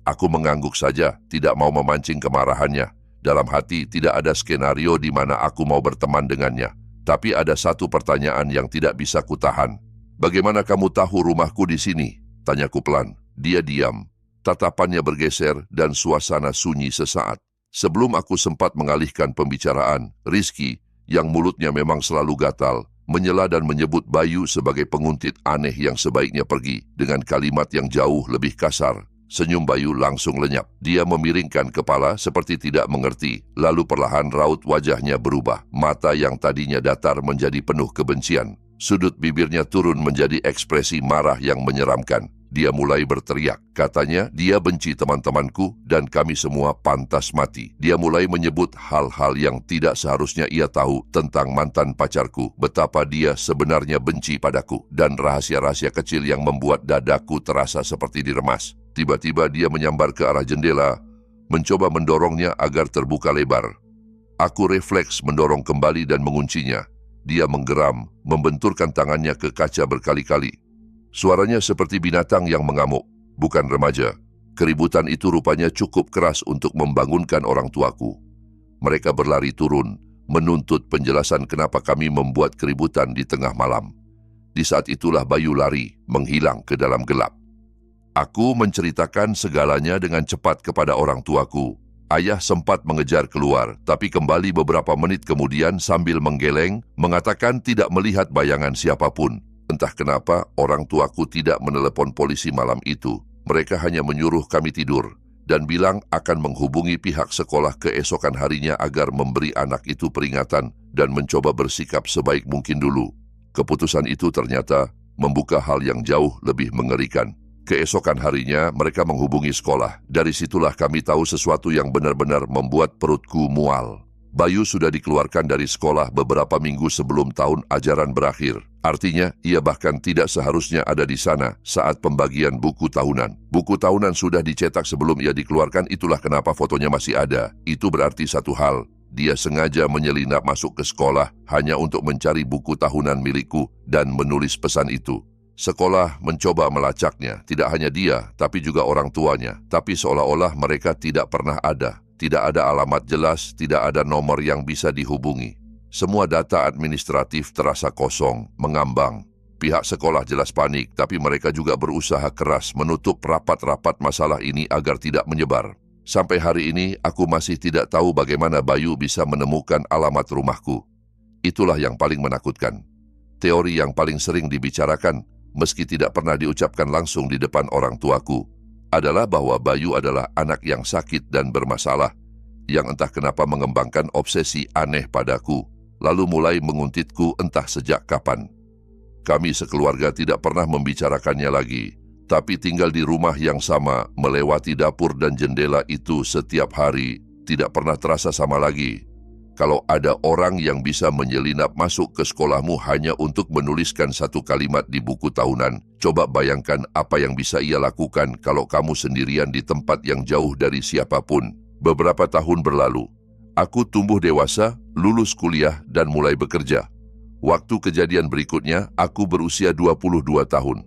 Aku mengangguk saja, tidak mau memancing kemarahannya. Dalam hati tidak ada skenario di mana aku mau berteman dengannya. Tapi ada satu pertanyaan yang tidak bisa kutahan. "Bagaimana kamu tahu rumahku di sini?" tanyaku pelan. Dia diam. Tatapannya bergeser dan suasana sunyi sesaat. Sebelum aku sempat mengalihkan pembicaraan, Rizky, yang mulutnya memang selalu gatal, menyela dan menyebut Bayu sebagai penguntit aneh yang sebaiknya pergi dengan kalimat yang jauh lebih kasar. Senyum Bayu langsung lenyap. Dia memiringkan kepala seperti tidak mengerti. Lalu perlahan raut wajahnya berubah. Mata yang tadinya datar menjadi penuh kebencian. Sudut bibirnya turun menjadi ekspresi marah yang menyeramkan. Dia mulai berteriak. Katanya dia benci teman-temanku dan kami semua pantas mati. Dia mulai menyebut hal-hal yang tidak seharusnya ia tahu tentang mantan pacarku. Betapa dia sebenarnya benci padaku. Dan rahasia-rahasia kecil yang membuat dadaku terasa seperti diremas. Tiba-tiba dia menyambar ke arah jendela, mencoba mendorongnya agar terbuka lebar. Aku refleks mendorong kembali dan menguncinya. Dia menggeram, membenturkan tangannya ke kaca berkali-kali. Suaranya seperti binatang yang mengamuk, bukan remaja. Keributan itu rupanya cukup keras untuk membangunkan orang tuaku. Mereka berlari turun, menuntut penjelasan kenapa kami membuat keributan di tengah malam. Di saat itulah Bayu lari, menghilang ke dalam gelap. Aku menceritakan segalanya dengan cepat kepada orang tuaku. Ayah sempat mengejar keluar, tapi kembali beberapa menit kemudian sambil menggeleng, mengatakan tidak melihat bayangan siapapun. Entah kenapa orang tuaku tidak menelepon polisi malam itu. Mereka hanya menyuruh kami tidur dan bilang akan menghubungi pihak sekolah keesokan harinya agar memberi anak itu peringatan dan mencoba bersikap sebaik mungkin dulu. Keputusan itu ternyata membuka hal yang jauh lebih mengerikan. Keesokan harinya mereka menghubungi sekolah. Dari situlah kami tahu sesuatu yang benar-benar membuat perutku mual. Bayu sudah dikeluarkan dari sekolah beberapa minggu sebelum tahun ajaran berakhir. Artinya, ia bahkan tidak seharusnya ada di sana saat pembagian buku tahunan. Buku tahunan sudah dicetak sebelum ia dikeluarkan, itulah kenapa fotonya masih ada. Itu berarti satu hal, dia sengaja menyelinap masuk ke sekolah hanya untuk mencari buku tahunan milikku dan menulis pesan itu. Sekolah mencoba melacaknya, tidak hanya dia, tapi juga orang tuanya. Tapi seolah-olah mereka tidak pernah ada. Tidak ada alamat jelas, tidak ada nomor yang bisa dihubungi. Semua data administratif terasa kosong, mengambang. Pihak sekolah jelas panik, tapi mereka juga berusaha keras menutup rapat-rapat masalah ini agar tidak menyebar. Sampai hari ini, aku masih tidak tahu bagaimana Bayu bisa menemukan alamat rumahku. Itulah yang paling menakutkan. Teori yang paling sering dibicarakan, meski tidak pernah diucapkan langsung di depan orang tuaku, adalah bahwa Bayu adalah anak yang sakit dan bermasalah, yang entah kenapa mengembangkan obsesi aneh padaku, lalu mulai menguntitku entah sejak kapan. Kami sekeluarga tidak pernah membicarakannya lagi, tapi tinggal di rumah yang sama, melewati dapur dan jendela itu setiap hari, tidak pernah terasa sama lagi. Kalau ada orang yang bisa menyelinap masuk ke sekolahmu hanya untuk menuliskan satu kalimat di buku tahunan, coba bayangkan apa yang bisa ia lakukan kalau kamu sendirian di tempat yang jauh dari siapapun. Beberapa tahun berlalu, aku tumbuh dewasa, lulus kuliah, dan mulai bekerja. Waktu kejadian berikutnya, aku berusia 22 tahun.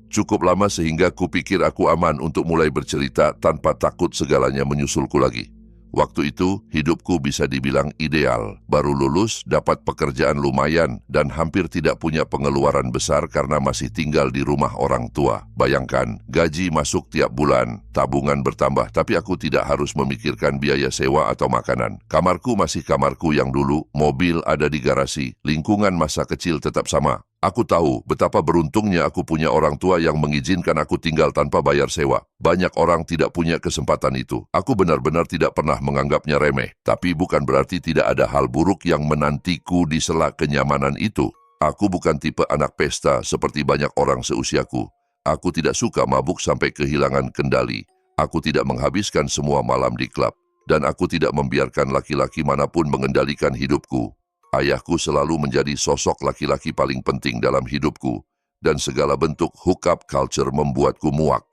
Cukup lama sehingga kupikir aku aman untuk mulai bercerita tanpa takut segalanya menyusulku lagi. Waktu itu, hidupku bisa dibilang ideal. Baru lulus, dapat pekerjaan lumayan, dan hampir tidak punya pengeluaran besar karena masih tinggal di rumah orang tua. Bayangkan, gaji masuk tiap bulan, tabungan bertambah, tapi aku tidak harus memikirkan biaya sewa atau makanan. Kamarku masih kamarku yang dulu, mobil ada di garasi, lingkungan masa kecil tetap sama. Aku tahu betapa beruntungnya aku punya orang tua yang mengizinkan aku tinggal tanpa bayar sewa. Banyak orang tidak punya kesempatan itu. Aku benar-benar tidak pernah menganggapnya remeh. Tapi bukan berarti tidak ada hal buruk yang menantiku di sela kenyamanan itu. Aku bukan tipe anak pesta seperti banyak orang seusiaku. Aku tidak suka mabuk sampai kehilangan kendali. Aku tidak menghabiskan semua malam di klub. Dan aku tidak membiarkan laki-laki manapun mengendalikan hidupku. Ayahku selalu menjadi sosok laki-laki paling penting dalam hidupku, dan segala bentuk hookup culture membuatku muak.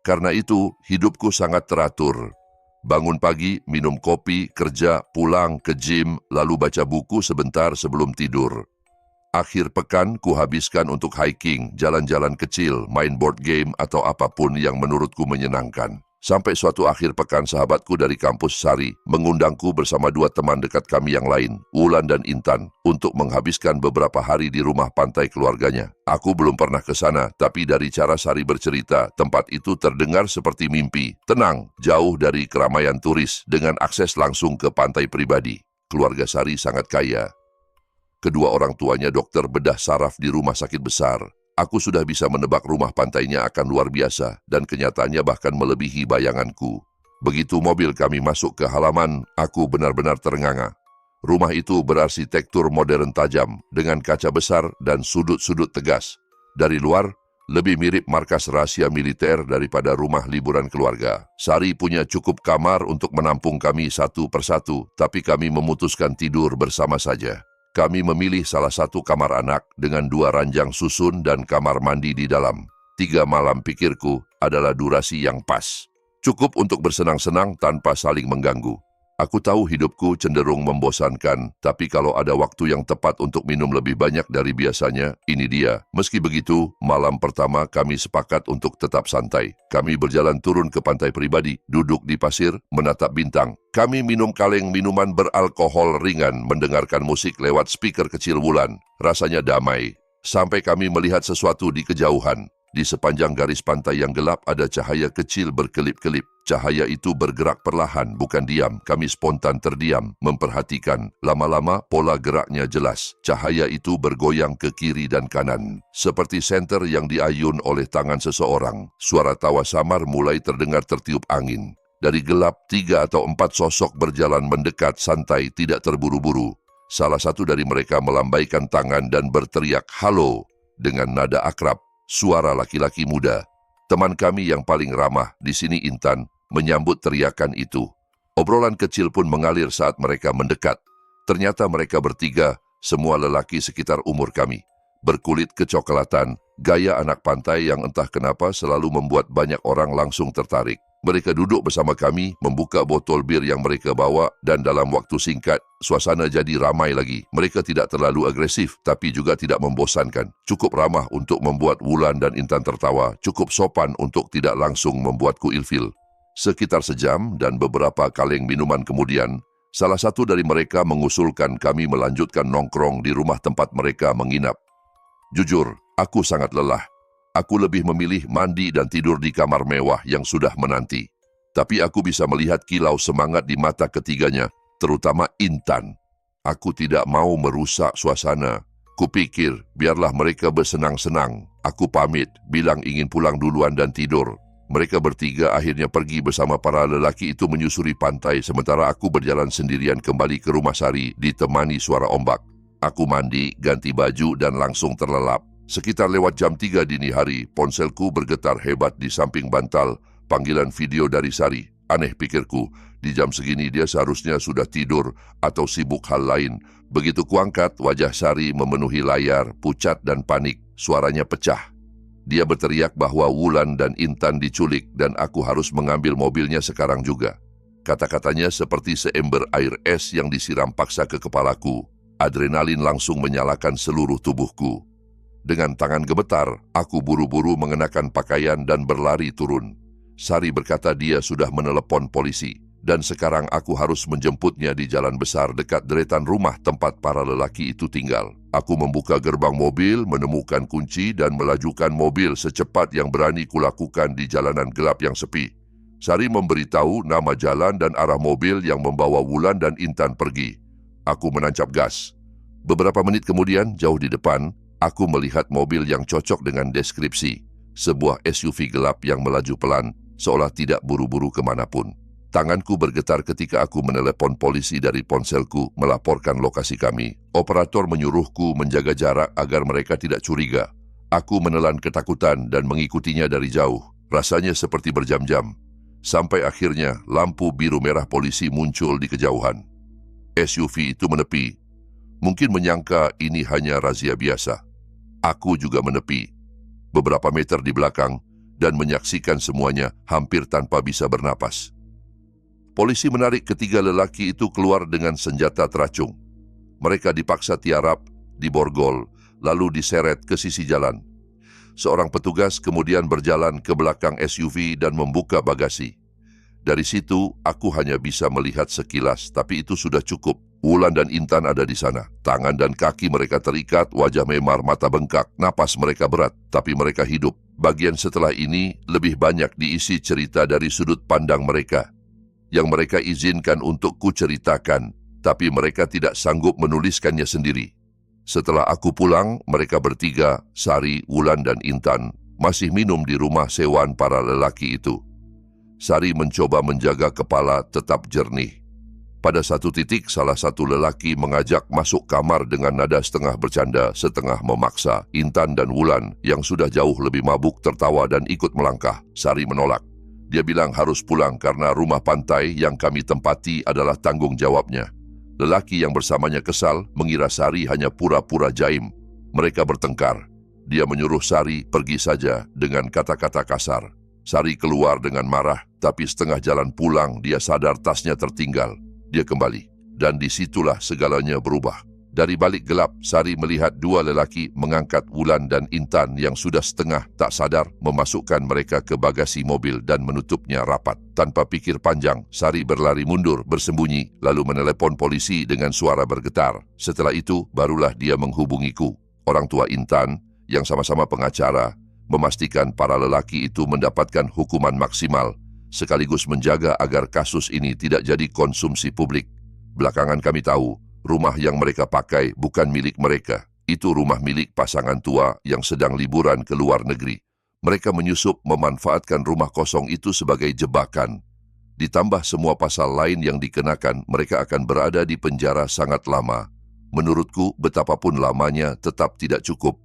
Karena itu, hidupku sangat teratur. Bangun pagi, minum kopi, kerja, pulang ke gym, lalu baca buku sebentar sebelum tidur. Akhir pekan kuhabiskan untuk hiking, jalan-jalan kecil, main board game, atau apapun yang menurutku menyenangkan. Sampai suatu akhir pekan sahabatku dari kampus Sari mengundangku bersama dua teman dekat kami yang lain, Wulan dan Intan, untuk menghabiskan beberapa hari di rumah pantai keluarganya. Aku belum pernah ke sana, tapi dari cara Sari bercerita, tempat itu terdengar seperti mimpi. Tenang, jauh dari keramaian turis, dengan akses langsung ke pantai pribadi. Keluarga Sari sangat kaya. Kedua orang tuanya dokter bedah saraf di rumah sakit besar. Aku sudah bisa menebak rumah pantainya akan luar biasa dan kenyataannya bahkan melebihi bayanganku. Begitu mobil kami masuk ke halaman, aku benar-benar terenganga. Rumah itu berarsitektur modern tajam dengan kaca besar dan sudut-sudut tegas. Dari luar, lebih mirip markas rahasia militer daripada rumah liburan keluarga. Sari punya cukup kamar untuk menampung kami satu persatu, tapi kami memutuskan tidur bersama saja. Kami memilih salah satu kamar anak dengan 2 ranjang susun dan kamar mandi di dalam. 3 malam pikirku adalah durasi yang pas. Cukup untuk bersenang-senang tanpa saling mengganggu. Aku tahu hidupku cenderung membosankan, tapi kalau ada waktu yang tepat untuk minum lebih banyak dari biasanya, ini dia. Meski begitu, malam pertama kami sepakat untuk tetap santai. Kami berjalan turun ke pantai pribadi, duduk di pasir, menatap bintang. Kami minum kaleng minuman beralkohol ringan, mendengarkan musik lewat speaker kecil Wulan. Rasanya damai. Sampai kami melihat sesuatu di kejauhan. Di sepanjang garis pantai yang gelap ada cahaya kecil berkelip-kelip. Cahaya itu bergerak perlahan, bukan diam. Kami spontan terdiam, memperhatikan. Lama-lama pola geraknya jelas. Cahaya itu bergoyang ke kiri dan kanan. Seperti senter yang diayun oleh tangan seseorang. Suara tawa samar mulai terdengar tertiup angin. Dari gelap, 3 atau 4 sosok berjalan mendekat santai, tidak terburu-buru. Salah satu dari mereka melambaikan tangan dan berteriak, "Halo!" dengan nada akrab. Suara laki-laki muda. Teman kami yang paling ramah, di sini Intan, menyambut teriakan itu. Obrolan kecil pun mengalir saat mereka mendekat. Ternyata mereka bertiga, semua lelaki sekitar umur kami. Berkulit kecoklatan, gaya anak pantai yang entah kenapa selalu membuat banyak orang langsung tertarik. Mereka duduk bersama kami, membuka botol bir yang mereka bawa, dan dalam waktu singkat, suasana jadi ramai lagi. Mereka tidak terlalu agresif, tapi juga tidak membosankan. Cukup ramah untuk membuat Wulan dan Intan tertawa, cukup sopan untuk tidak langsung membuatku ilfil. Sekitar sejam dan beberapa kaleng minuman kemudian, Salah satu dari mereka mengusulkan kami melanjutkan nongkrong di rumah tempat mereka menginap. Jujur, aku sangat lelah. Aku lebih memilih mandi dan tidur di kamar mewah yang sudah menanti. Tapi aku bisa melihat kilau semangat di mata ketiganya, terutama Intan. Aku tidak mau merusak suasana. Kupikir, biarlah mereka bersenang-senang. Aku pamit, bilang ingin pulang duluan dan tidur. Mereka bertiga akhirnya pergi bersama para lelaki itu menyusuri pantai, sementara aku berjalan sendirian kembali ke rumah Sari ditemani suara ombak. Aku mandi, ganti baju dan langsung terlelap. Sekitar lewat jam 3 dini hari, ponselku bergetar hebat di samping bantal. Panggilan video dari Sari. Aneh pikirku, di jam segini dia seharusnya sudah tidur atau sibuk hal lain. Begitu kuangkat, wajah Sari memenuhi layar, pucat dan panik. Suaranya pecah. Dia berteriak bahwa Wulan dan Intan diculik dan aku harus mengambil mobilnya sekarang juga. Kata-katanya seperti seember air es yang disiram paksa ke kepalaku. Adrenalin langsung menyalakan seluruh tubuhku. Dengan tangan gemetar, aku buru-buru mengenakan pakaian dan berlari turun. Sari berkata dia sudah menelepon polisi, dan sekarang aku harus menjemputnya di jalan besar dekat deretan rumah tempat para lelaki itu tinggal. Aku membuka gerbang mobil, menemukan kunci dan melajukan mobil secepat yang berani kulakukan di jalanan gelap yang sepi. Sari memberitahu nama jalan dan arah mobil yang membawa Wulan dan Intan pergi. Aku menancap gas. Beberapa menit kemudian, jauh di depan, aku melihat mobil yang cocok dengan deskripsi. Sebuah SUV gelap yang melaju pelan, seolah tidak buru-buru kemanapun. Tanganku bergetar ketika aku menelepon polisi dari ponselku melaporkan lokasi kami. Operator menyuruhku menjaga jarak agar mereka tidak curiga. Aku menelan ketakutan dan mengikutinya dari jauh. Rasanya seperti berjam-jam. Sampai akhirnya lampu biru merah polisi muncul di kejauhan. SUV itu menepi. Mungkin menyangka ini hanya razia biasa. Aku juga menepi. Beberapa meter di belakang dan menyaksikan semuanya hampir tanpa bisa bernapas. Polisi menarik ketiga lelaki itu keluar dengan senjata teracung. Mereka dipaksa tiarap, diborgol, lalu diseret ke sisi jalan. Seorang petugas kemudian berjalan ke belakang SUV dan membuka bagasi. Dari situ, aku hanya bisa melihat sekilas, tapi itu sudah cukup. Wulan dan Intan ada di sana. Tangan dan kaki mereka terikat, wajah memar, mata bengkak, napas mereka berat, tapi mereka hidup. Bagian setelah ini lebih banyak diisi cerita dari sudut pandang mereka, yang mereka izinkan untuk kuceritakan, tapi mereka tidak sanggup menuliskannya sendiri. Setelah aku pulang, mereka bertiga, Sari, Wulan dan Intan, masih minum di rumah sewaan para lelaki itu. Sari mencoba menjaga kepala tetap jernih. Pada satu titik, salah satu lelaki mengajak masuk kamar dengan nada setengah bercanda, setengah memaksa. Intan dan Wulan, yang sudah jauh lebih mabuk, tertawa dan ikut melangkah. Sari menolak. Dia bilang harus pulang karena rumah pantai yang kami tempati adalah tanggung jawabnya. Lelaki yang bersamanya kesal mengira Sari hanya pura-pura jaim. Mereka bertengkar. Dia menyuruh Sari pergi saja dengan kata-kata kasar. Sari keluar dengan marah, tapi setengah jalan pulang dia sadar tasnya tertinggal. Dia kembali, dan disitulah segalanya berubah. Dari balik gelap, Sari melihat dua lelaki mengangkat Wulan dan Intan yang sudah setengah tak sadar, memasukkan mereka ke bagasi mobil dan menutupnya rapat. Tanpa pikir panjang, Sari berlari mundur, bersembunyi, lalu menelepon polisi dengan suara bergetar. Setelah itu, barulah dia menghubungiku. Orang tua Intan, yang sama-sama pengacara, memastikan para lelaki itu mendapatkan hukuman maksimal, sekaligus menjaga agar kasus ini tidak jadi konsumsi publik. Belakangan kami tahu, rumah yang mereka pakai bukan milik mereka. Itu rumah milik pasangan tua yang sedang liburan ke luar negeri. Mereka menyusup memanfaatkan rumah kosong itu sebagai jebakan. Ditambah semua pasal lain yang dikenakan, mereka akan berada di penjara sangat lama. Menurutku, betapapun lamanya tetap tidak cukup.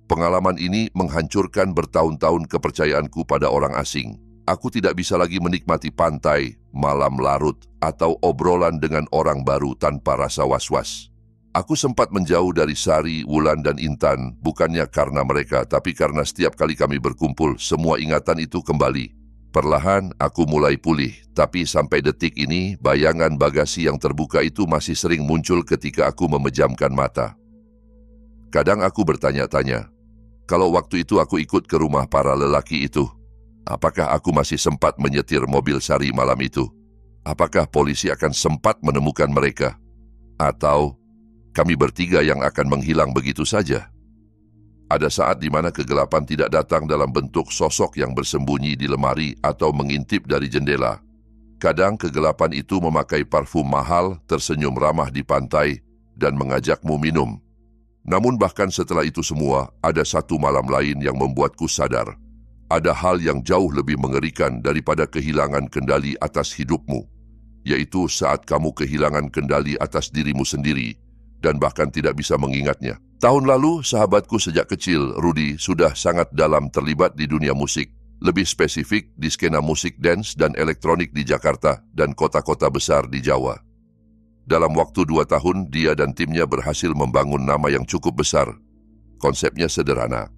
Pengalaman ini menghancurkan bertahun-tahun kepercayaanku pada orang asing. Aku tidak bisa lagi menikmati pantai, malam larut, atau obrolan dengan orang baru tanpa rasa was-was. Aku sempat menjauh dari Sari, Wulan, dan Intan, bukannya karena mereka, tapi karena setiap kali kami berkumpul, semua ingatan itu kembali. Perlahan, aku mulai pulih, tapi sampai detik ini, bayangan bagasi yang terbuka itu masih sering muncul ketika aku memejamkan mata. Kadang aku bertanya-tanya, kalau waktu itu aku ikut ke rumah para lelaki itu, apakah aku masih sempat menyetir mobil Sari malam itu? Apakah polisi akan sempat menemukan mereka? Atau kami bertiga yang akan menghilang begitu saja? Ada saat di mana kegelapan tidak datang dalam bentuk sosok yang bersembunyi di lemari atau mengintip dari jendela. Kadang kegelapan itu memakai parfum mahal, tersenyum ramah di pantai, dan mengajakmu minum. Namun bahkan setelah itu semua, ada satu malam lain yang membuatku sadar. Ada hal yang jauh lebih mengerikan daripada kehilangan kendali atas hidupmu, yaitu saat kamu kehilangan kendali atas dirimu sendiri dan bahkan tidak bisa mengingatnya. Tahun lalu, sahabatku sejak kecil, Rudy, sudah sangat dalam terlibat di dunia musik. Lebih spesifik di skena musik dance dan elektronik di Jakarta dan kota-kota besar di Jawa. Dalam waktu 2 tahun, dia dan timnya berhasil membangun nama yang cukup besar. Konsepnya sederhana.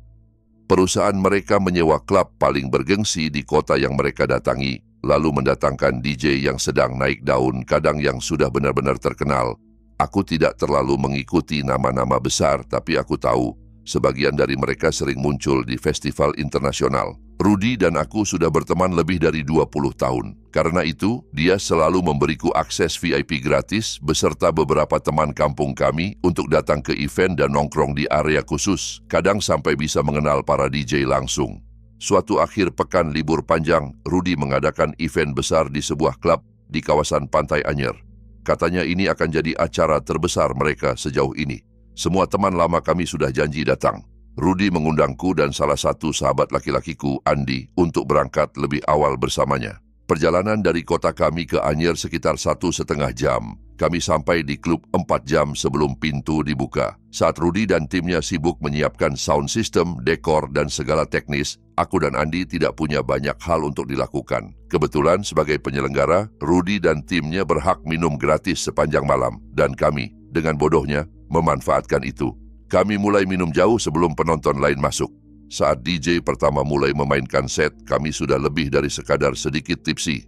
Perusahaan mereka menyewa klub paling bergengsi di kota yang mereka datangi, lalu mendatangkan DJ yang sedang naik daun, kadang yang sudah benar-benar terkenal. Aku tidak terlalu mengikuti nama-nama besar, tapi aku tahu sebagian dari mereka sering muncul di festival internasional. Rudy dan aku sudah berteman lebih dari 20 tahun. Karena itu, dia selalu memberiku akses VIP gratis beserta beberapa teman kampung kami untuk datang ke event dan nongkrong di area khusus, kadang sampai bisa mengenal para DJ langsung. Suatu akhir pekan libur panjang, Rudy mengadakan event besar di sebuah klub di kawasan Pantai Anyer. Katanya ini akan jadi acara terbesar mereka sejauh ini. Semua teman lama kami sudah janji datang. Rudy mengundangku dan salah satu sahabat laki-lakiku, Andi, untuk berangkat lebih awal bersamanya. Perjalanan dari kota kami ke Anyer sekitar 1,5 jam. Kami sampai di klub 4 jam sebelum pintu dibuka. Saat Rudy dan timnya sibuk menyiapkan sound system, dekor, dan segala teknis, aku dan Andi tidak punya banyak hal untuk dilakukan. Kebetulan sebagai penyelenggara, Rudy dan timnya berhak minum gratis sepanjang malam, dan kami, dengan bodohnya, memanfaatkan itu. Kami mulai minum jauh sebelum penonton lain masuk. Saat DJ pertama mulai memainkan set, kami sudah lebih dari sekadar sedikit tipsi.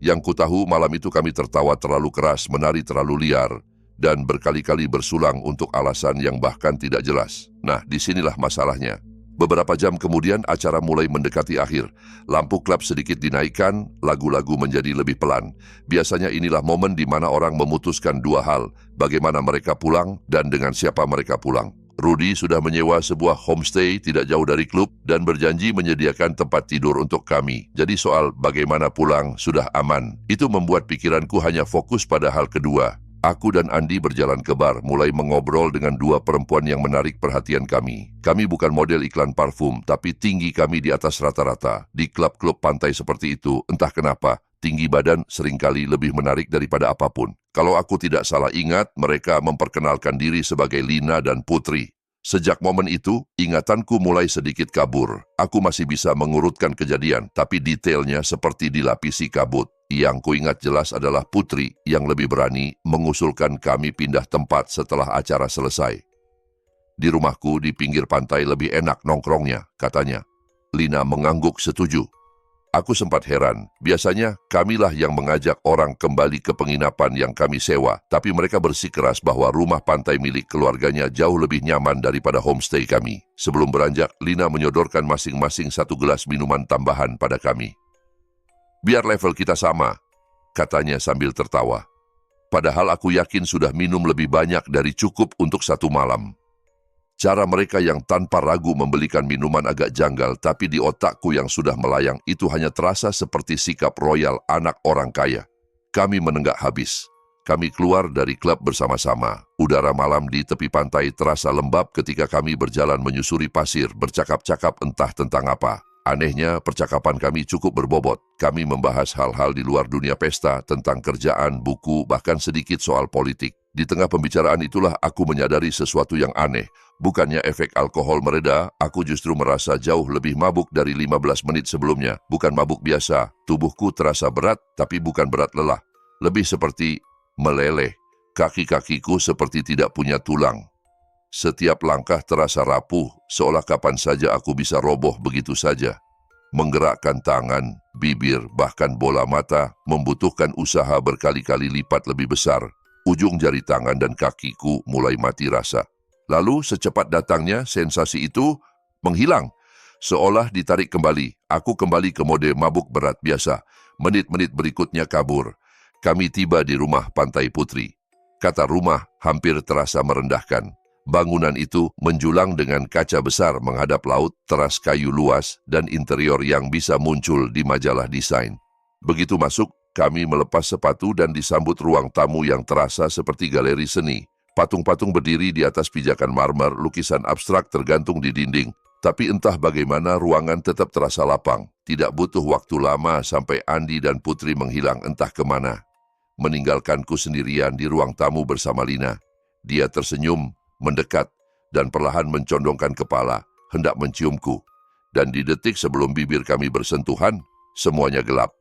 Yang ku tahu malam itu kami tertawa terlalu keras, menari terlalu liar, dan berkali-kali bersulang untuk alasan yang bahkan tidak jelas. Nah, disinilah masalahnya. Beberapa jam kemudian acara mulai mendekati akhir. Lampu klub sedikit dinaikkan, lagu-lagu menjadi lebih pelan. Biasanya inilah momen di mana orang memutuskan dua hal, bagaimana mereka pulang dan dengan siapa mereka pulang. Rudy sudah menyewa sebuah homestay tidak jauh dari klub dan berjanji menyediakan tempat tidur untuk kami. Jadi soal bagaimana pulang sudah aman. Itu membuat pikiranku hanya fokus pada hal kedua. Aku dan Andi berjalan ke bar, mulai mengobrol dengan dua perempuan yang menarik perhatian kami. Kami bukan model iklan parfum, tapi tinggi kami di atas rata-rata. Di klub-klub pantai seperti itu, entah kenapa, tinggi badan seringkali lebih menarik daripada apapun. Kalau aku tidak salah ingat, mereka memperkenalkan diri sebagai Lina dan Putri. Sejak momen itu, ingatanku mulai sedikit kabur. Aku masih bisa mengurutkan kejadian, tapi detailnya seperti dilapisi kabut. Yang kuingat jelas adalah Putri yang lebih berani mengusulkan kami pindah tempat setelah acara selesai. Di rumahku di pinggir pantai lebih enak nongkrongnya, katanya. Lina mengangguk setuju. Aku sempat heran, biasanya kamilah yang mengajak orang kembali ke penginapan yang kami sewa, tapi mereka bersikeras bahwa rumah pantai milik keluarganya jauh lebih nyaman daripada homestay kami. Sebelum beranjak, Lina menyodorkan masing-masing satu gelas minuman tambahan pada kami. Biar level kita sama, katanya sambil tertawa. Padahal aku yakin sudah minum lebih banyak dari cukup untuk satu malam. Cara mereka yang tanpa ragu membelikan minuman agak janggal, tapi di otakku yang sudah melayang itu hanya terasa seperti sikap royal anak orang kaya. Kami menenggak habis. Kami keluar dari klub bersama-sama. Udara malam di tepi pantai terasa lembab ketika kami berjalan menyusuri pasir, bercakap-cakap entah tentang apa. Anehnya, percakapan kami cukup berbobot. Kami membahas hal-hal di luar dunia pesta, tentang kerjaan, buku, bahkan sedikit soal politik. Di tengah pembicaraan itulah aku menyadari sesuatu yang aneh. Bukannya efek alkohol mereda, aku justru merasa jauh lebih mabuk dari 15 menit sebelumnya. Bukan mabuk biasa, tubuhku terasa berat, tapi bukan berat lelah. Lebih seperti meleleh, kaki-kakiku seperti tidak punya tulang. Setiap langkah terasa rapuh, seolah kapan saja aku bisa roboh begitu saja. Menggerakkan tangan, bibir, bahkan bola mata membutuhkan usaha berkali-kali lipat lebih besar. Ujung jari tangan dan kakiku mulai mati rasa. Lalu secepat datangnya sensasi itu menghilang. Seolah ditarik kembali, aku kembali ke mode mabuk berat biasa. Menit-menit berikutnya kabur. Kami tiba di rumah Pantai Putri. Kata rumah hampir terasa merendahkan. Bangunan itu menjulang dengan kaca besar menghadap laut, teras kayu luas, dan interior yang bisa muncul di majalah desain. Begitu masuk, kami melepas sepatu dan disambut ruang tamu yang terasa seperti galeri seni. Patung-patung berdiri di atas pijakan marmer, lukisan abstrak tergantung di dinding. Tapi entah bagaimana ruangan tetap terasa lapang. Tidak butuh waktu lama sampai Andi dan Putri menghilang entah kemana. Meninggalkanku sendirian di ruang tamu bersama Lina. Dia tersenyum, mendekat, dan perlahan mencondongkan kepala, hendak menciumku. Dan di detik sebelum bibir kami bersentuhan, semuanya gelap.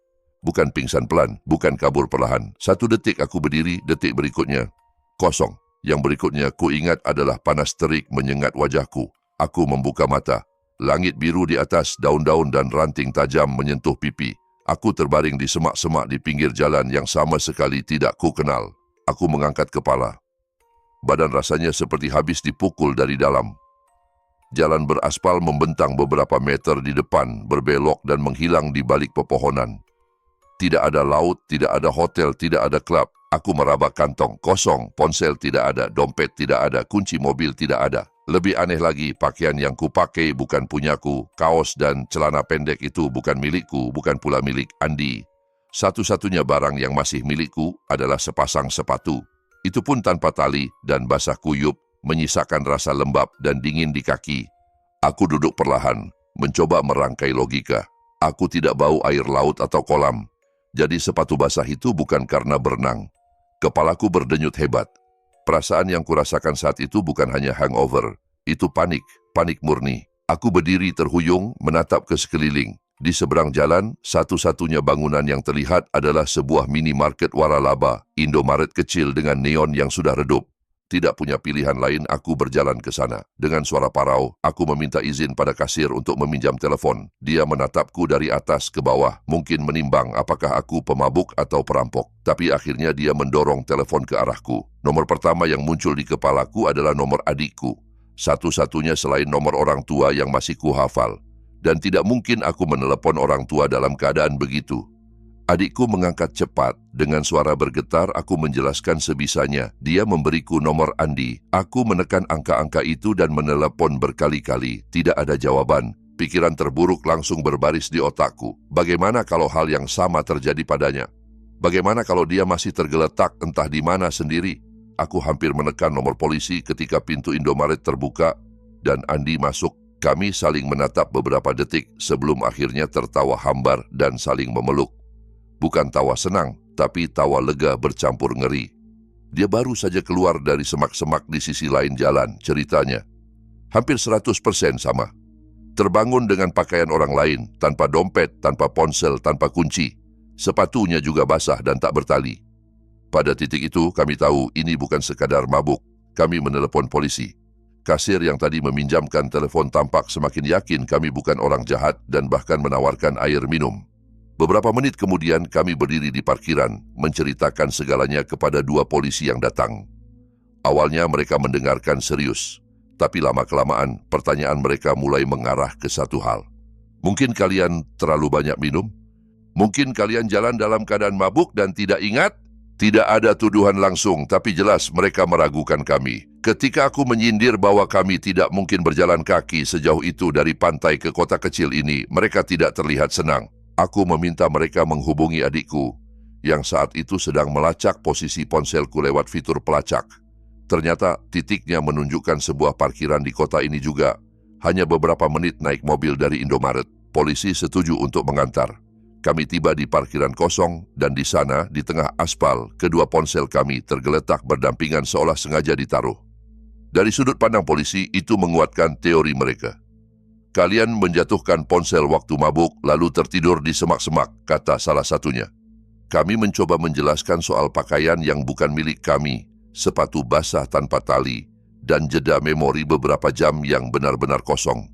Bukan pingsan pelan, bukan kabur perlahan. 1 detik aku berdiri, detik berikutnya kosong. Yang berikutnya ku ingat adalah panas terik menyengat wajahku. Aku membuka mata. Langit biru di atas, daun-daun dan ranting tajam menyentuh pipi. Aku terbaring di semak-semak di pinggir jalan yang sama sekali tidak ku kenal. Aku mengangkat kepala. Badan rasanya seperti habis dipukul dari dalam. Jalan beraspal membentang beberapa meter di depan, berbelok dan menghilang di balik pepohonan. Tidak ada laut, tidak ada hotel, tidak ada klub. Aku meraba kantong, kosong, ponsel tidak ada, dompet tidak ada, kunci mobil tidak ada. Lebih aneh lagi, pakaian yang kupakai bukan punyaku, kaos dan celana pendek itu bukan milikku, bukan pula milik Andi. Satu-satunya barang yang masih milikku adalah sepasang sepatu. Itu pun tanpa tali dan basah kuyup, menyisakan rasa lembab dan dingin di kaki. Aku duduk perlahan, mencoba merangkai logika. Aku tidak bau air laut atau kolam. Jadi sepatu basah itu bukan karena berenang. Kepalaku berdenyut hebat. Perasaan yang kurasakan saat itu bukan hanya hangover. Itu panik, panik murni. Aku berdiri terhuyung, menatap ke sekeliling. Di seberang jalan, satu-satunya bangunan yang terlihat adalah sebuah minimarket waralaba, Indomaret kecil dengan neon yang sudah redup. Tidak punya pilihan lain, aku berjalan ke sana. Dengan suara parau, aku meminta izin pada kasir untuk meminjam telepon. Dia menatapku dari atas ke bawah, mungkin menimbang apakah aku pemabuk atau perampok. Tapi akhirnya dia mendorong telepon ke arahku. Nomor pertama yang muncul di kepalaku adalah nomor adikku. Satu-satunya selain nomor orang tua yang masih kuhafal. Dan tidak mungkin aku menelepon orang tua dalam keadaan begitu. Adikku mengangkat cepat. Dengan suara bergetar, aku menjelaskan sebisanya. Dia memberiku nomor Andi. Aku menekan angka-angka itu dan menelepon berkali-kali. Tidak ada jawaban. Pikiran terburuk langsung berbaris di otakku. Bagaimana kalau hal yang sama terjadi padanya? Bagaimana kalau dia masih tergeletak entah di mana sendiri? Aku hampir menekan nomor polisi ketika pintu Indomaret terbuka dan Andi masuk. Kami saling menatap beberapa detik sebelum akhirnya tertawa hambar dan saling memeluk. Bukan tawa senang, tapi tawa lega bercampur ngeri. Dia baru saja keluar dari semak-semak di sisi lain jalan, ceritanya. Hampir 100% sama. Terbangun dengan pakaian orang lain, tanpa dompet, tanpa ponsel, tanpa kunci. Sepatunya juga basah dan tak bertali. Pada titik itu, kami tahu ini bukan sekadar mabuk. Kami menelepon polisi. Kasir yang tadi meminjamkan telepon tampak semakin yakin kami bukan orang jahat dan bahkan menawarkan air minum. Beberapa menit kemudian kami berdiri di parkiran, menceritakan segalanya kepada 2 polisi yang datang. Awalnya mereka mendengarkan serius, tapi lama-kelamaan pertanyaan mereka mulai mengarah ke satu hal. Mungkin kalian terlalu banyak minum? Mungkin kalian jalan dalam keadaan mabuk dan tidak ingat? Tidak ada tuduhan langsung, tapi jelas mereka meragukan kami. Ketika aku menyindir bahwa kami tidak mungkin berjalan kaki sejauh itu dari pantai ke kota kecil ini, mereka tidak terlihat senang. Aku meminta mereka menghubungi adikku, yang saat itu sedang melacak posisi ponselku lewat fitur pelacak. Ternyata titiknya menunjukkan sebuah parkiran di kota ini juga. Hanya beberapa menit naik mobil dari Indomaret. Polisi setuju untuk mengantar. Kami tiba di parkiran kosong, dan di sana, di tengah aspal, kedua ponsel kami tergeletak berdampingan seolah sengaja ditaruh. Dari sudut pandang polisi, itu menguatkan teori mereka. Kalian menjatuhkan ponsel waktu mabuk lalu tertidur di semak-semak, kata salah satunya. Kami mencoba menjelaskan soal pakaian yang bukan milik kami, sepatu basah tanpa tali, dan jeda memori beberapa jam yang benar-benar kosong.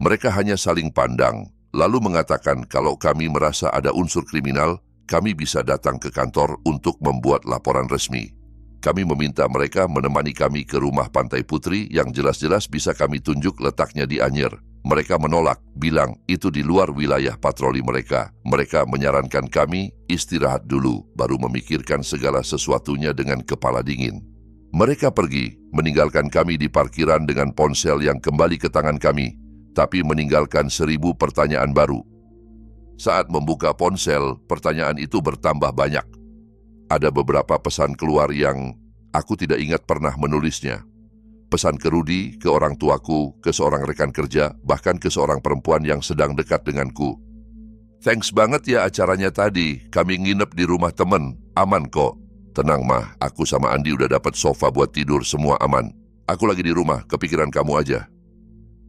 Mereka hanya saling pandang, lalu mengatakan kalau kami merasa ada unsur kriminal, kami bisa datang ke kantor untuk membuat laporan resmi. Kami meminta mereka menemani kami ke rumah Pantai Putri yang jelas-jelas bisa kami tunjuk letaknya di Anyer. Mereka menolak, bilang itu di luar wilayah patroli mereka. Mereka menyarankan kami istirahat dulu, baru memikirkan segala sesuatunya dengan kepala dingin. Mereka pergi, meninggalkan kami di parkiran dengan ponsel yang kembali ke tangan kami, tapi meninggalkan 1000 pertanyaan baru. Saat membuka ponsel, pertanyaan itu bertambah banyak. Ada beberapa pesan keluar yang aku tidak ingat pernah menulisnya. Pesan ke Rudy, ke orang tuaku, ke seorang rekan kerja, bahkan ke seorang perempuan yang sedang dekat denganku. "Thanks banget ya acaranya tadi, kami nginep di rumah temen, aman kok." "Tenang mah, aku sama Andi udah dapat sofa buat tidur, semua aman. Aku lagi di rumah, kepikiran kamu aja."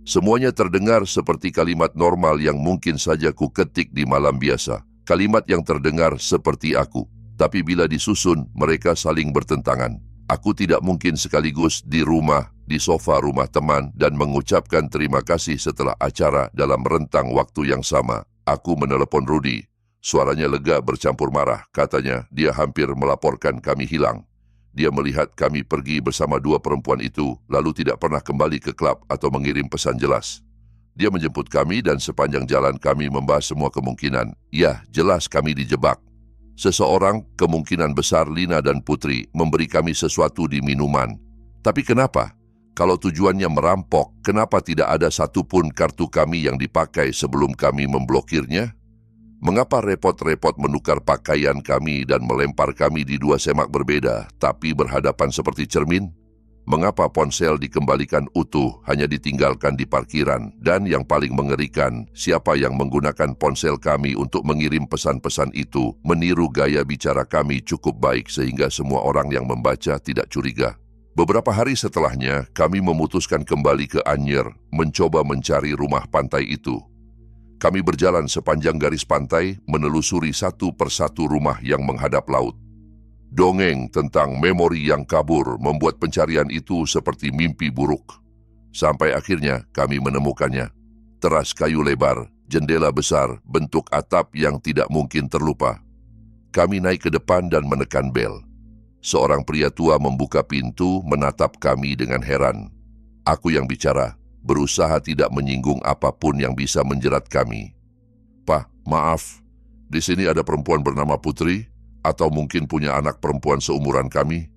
Semuanya terdengar seperti kalimat normal yang mungkin saja ku ketik di malam biasa. Kalimat yang terdengar seperti aku. Tapi bila disusun, mereka saling bertentangan. Aku tidak mungkin sekaligus di rumah, di sofa rumah teman, dan mengucapkan terima kasih setelah acara dalam rentang waktu yang sama. Aku menelepon Rudy. Suaranya lega bercampur marah. Katanya dia hampir melaporkan kami hilang. Dia melihat kami pergi bersama 2 perempuan itu, lalu tidak pernah kembali ke klub atau mengirim pesan jelas. Dia menjemput kami dan sepanjang jalan kami membahas semua kemungkinan. Ya, jelas kami dijebak. Seseorang, kemungkinan besar Lina dan Putri, memberi kami sesuatu di minuman. Tapi kenapa? Kalau tujuannya merampok, kenapa tidak ada satupun kartu kami yang dipakai sebelum kami memblokirnya? Mengapa repot-repot menukar pakaian kami dan melempar kami di 2 semak berbeda, tapi berhadapan seperti cermin? Mengapa ponsel dikembalikan utuh, hanya ditinggalkan di parkiran? Dan yang paling mengerikan, siapa yang menggunakan ponsel kami untuk mengirim pesan-pesan itu, meniru gaya bicara kami cukup baik sehingga semua orang yang membaca tidak curiga. Beberapa hari setelahnya, kami memutuskan kembali ke Anyer, mencoba mencari rumah pantai itu. Kami berjalan sepanjang garis pantai, menelusuri satu persatu rumah yang menghadap laut. Dongeng tentang memori yang kabur membuat pencarian itu seperti mimpi buruk. Sampai akhirnya kami menemukannya. Teras kayu lebar, jendela besar, bentuk atap yang tidak mungkin terlupa. Kami naik ke depan dan menekan bel. Seorang pria tua membuka pintu, menatap kami dengan heran. Aku yang bicara, berusaha tidak menyinggung apapun yang bisa menjerat kami. "Pak, maaf, di sini ada perempuan bernama Putri, atau mungkin punya anak perempuan seumuran kami?"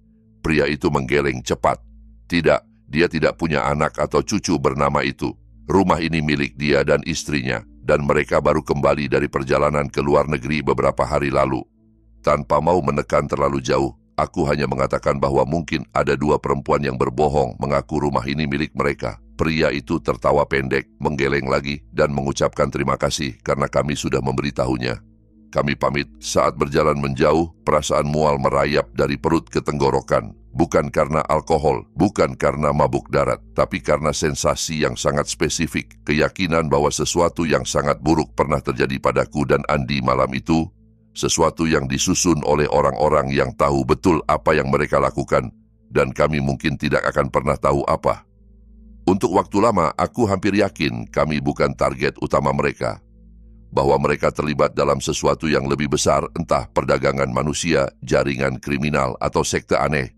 Pria itu menggeleng cepat. "Tidak, dia tidak punya anak atau cucu bernama itu. Rumah ini milik dia dan istrinya, dan mereka baru kembali dari perjalanan ke luar negeri beberapa hari lalu." Tanpa mau menekan terlalu jauh, aku hanya mengatakan bahwa mungkin ada 2 perempuan yang berbohong mengaku rumah ini milik mereka. Pria itu tertawa pendek, menggeleng lagi, dan mengucapkan terima kasih karena kami sudah memberitahunya. Kami pamit. Saat berjalan menjauh, perasaan mual merayap dari perut ke tenggorokan. Bukan karena alkohol, bukan karena mabuk darat, tapi karena sensasi yang sangat spesifik, keyakinan bahwa sesuatu yang sangat buruk pernah terjadi padaku dan Andi malam itu, sesuatu yang disusun oleh orang-orang yang tahu betul apa yang mereka lakukan, dan kami mungkin tidak akan pernah tahu apa. Untuk waktu lama, aku hampir yakin kami bukan target utama mereka. Bahwa mereka terlibat dalam sesuatu yang lebih besar, entah perdagangan manusia, jaringan kriminal, atau sekte aneh.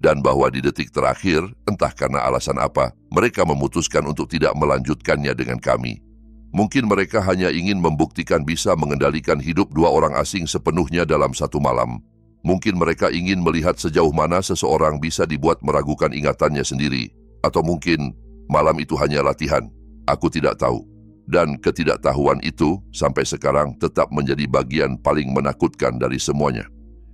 Dan bahwa di detik terakhir, entah karena alasan apa, mereka memutuskan untuk tidak melanjutkannya dengan kami. Mungkin mereka hanya ingin membuktikan bisa mengendalikan hidup 2 orang asing sepenuhnya dalam satu malam. Mungkin mereka ingin melihat sejauh mana seseorang bisa dibuat meragukan ingatannya sendiri. Atau mungkin malam itu hanya latihan. Aku tidak tahu. Dan ketidaktahuan itu sampai sekarang tetap menjadi bagian paling menakutkan dari semuanya.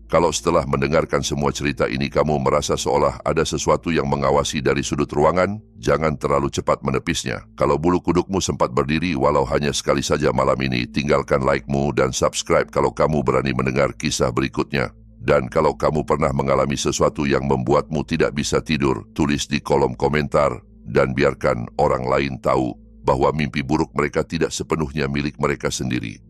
Kalau setelah mendengarkan semua cerita ini kamu merasa seolah ada sesuatu yang mengawasi dari sudut ruangan, jangan terlalu cepat menepisnya. Kalau bulu kudukmu sempat berdiri walau hanya sekali saja malam ini, tinggalkan like-mu dan subscribe kalau kamu berani mendengar kisah berikutnya. Dan kalau kamu pernah mengalami sesuatu yang membuatmu tidak bisa tidur, tulis di kolom komentar dan biarkan orang lain tahu bahwa mimpi buruk mereka tidak sepenuhnya milik mereka sendiri.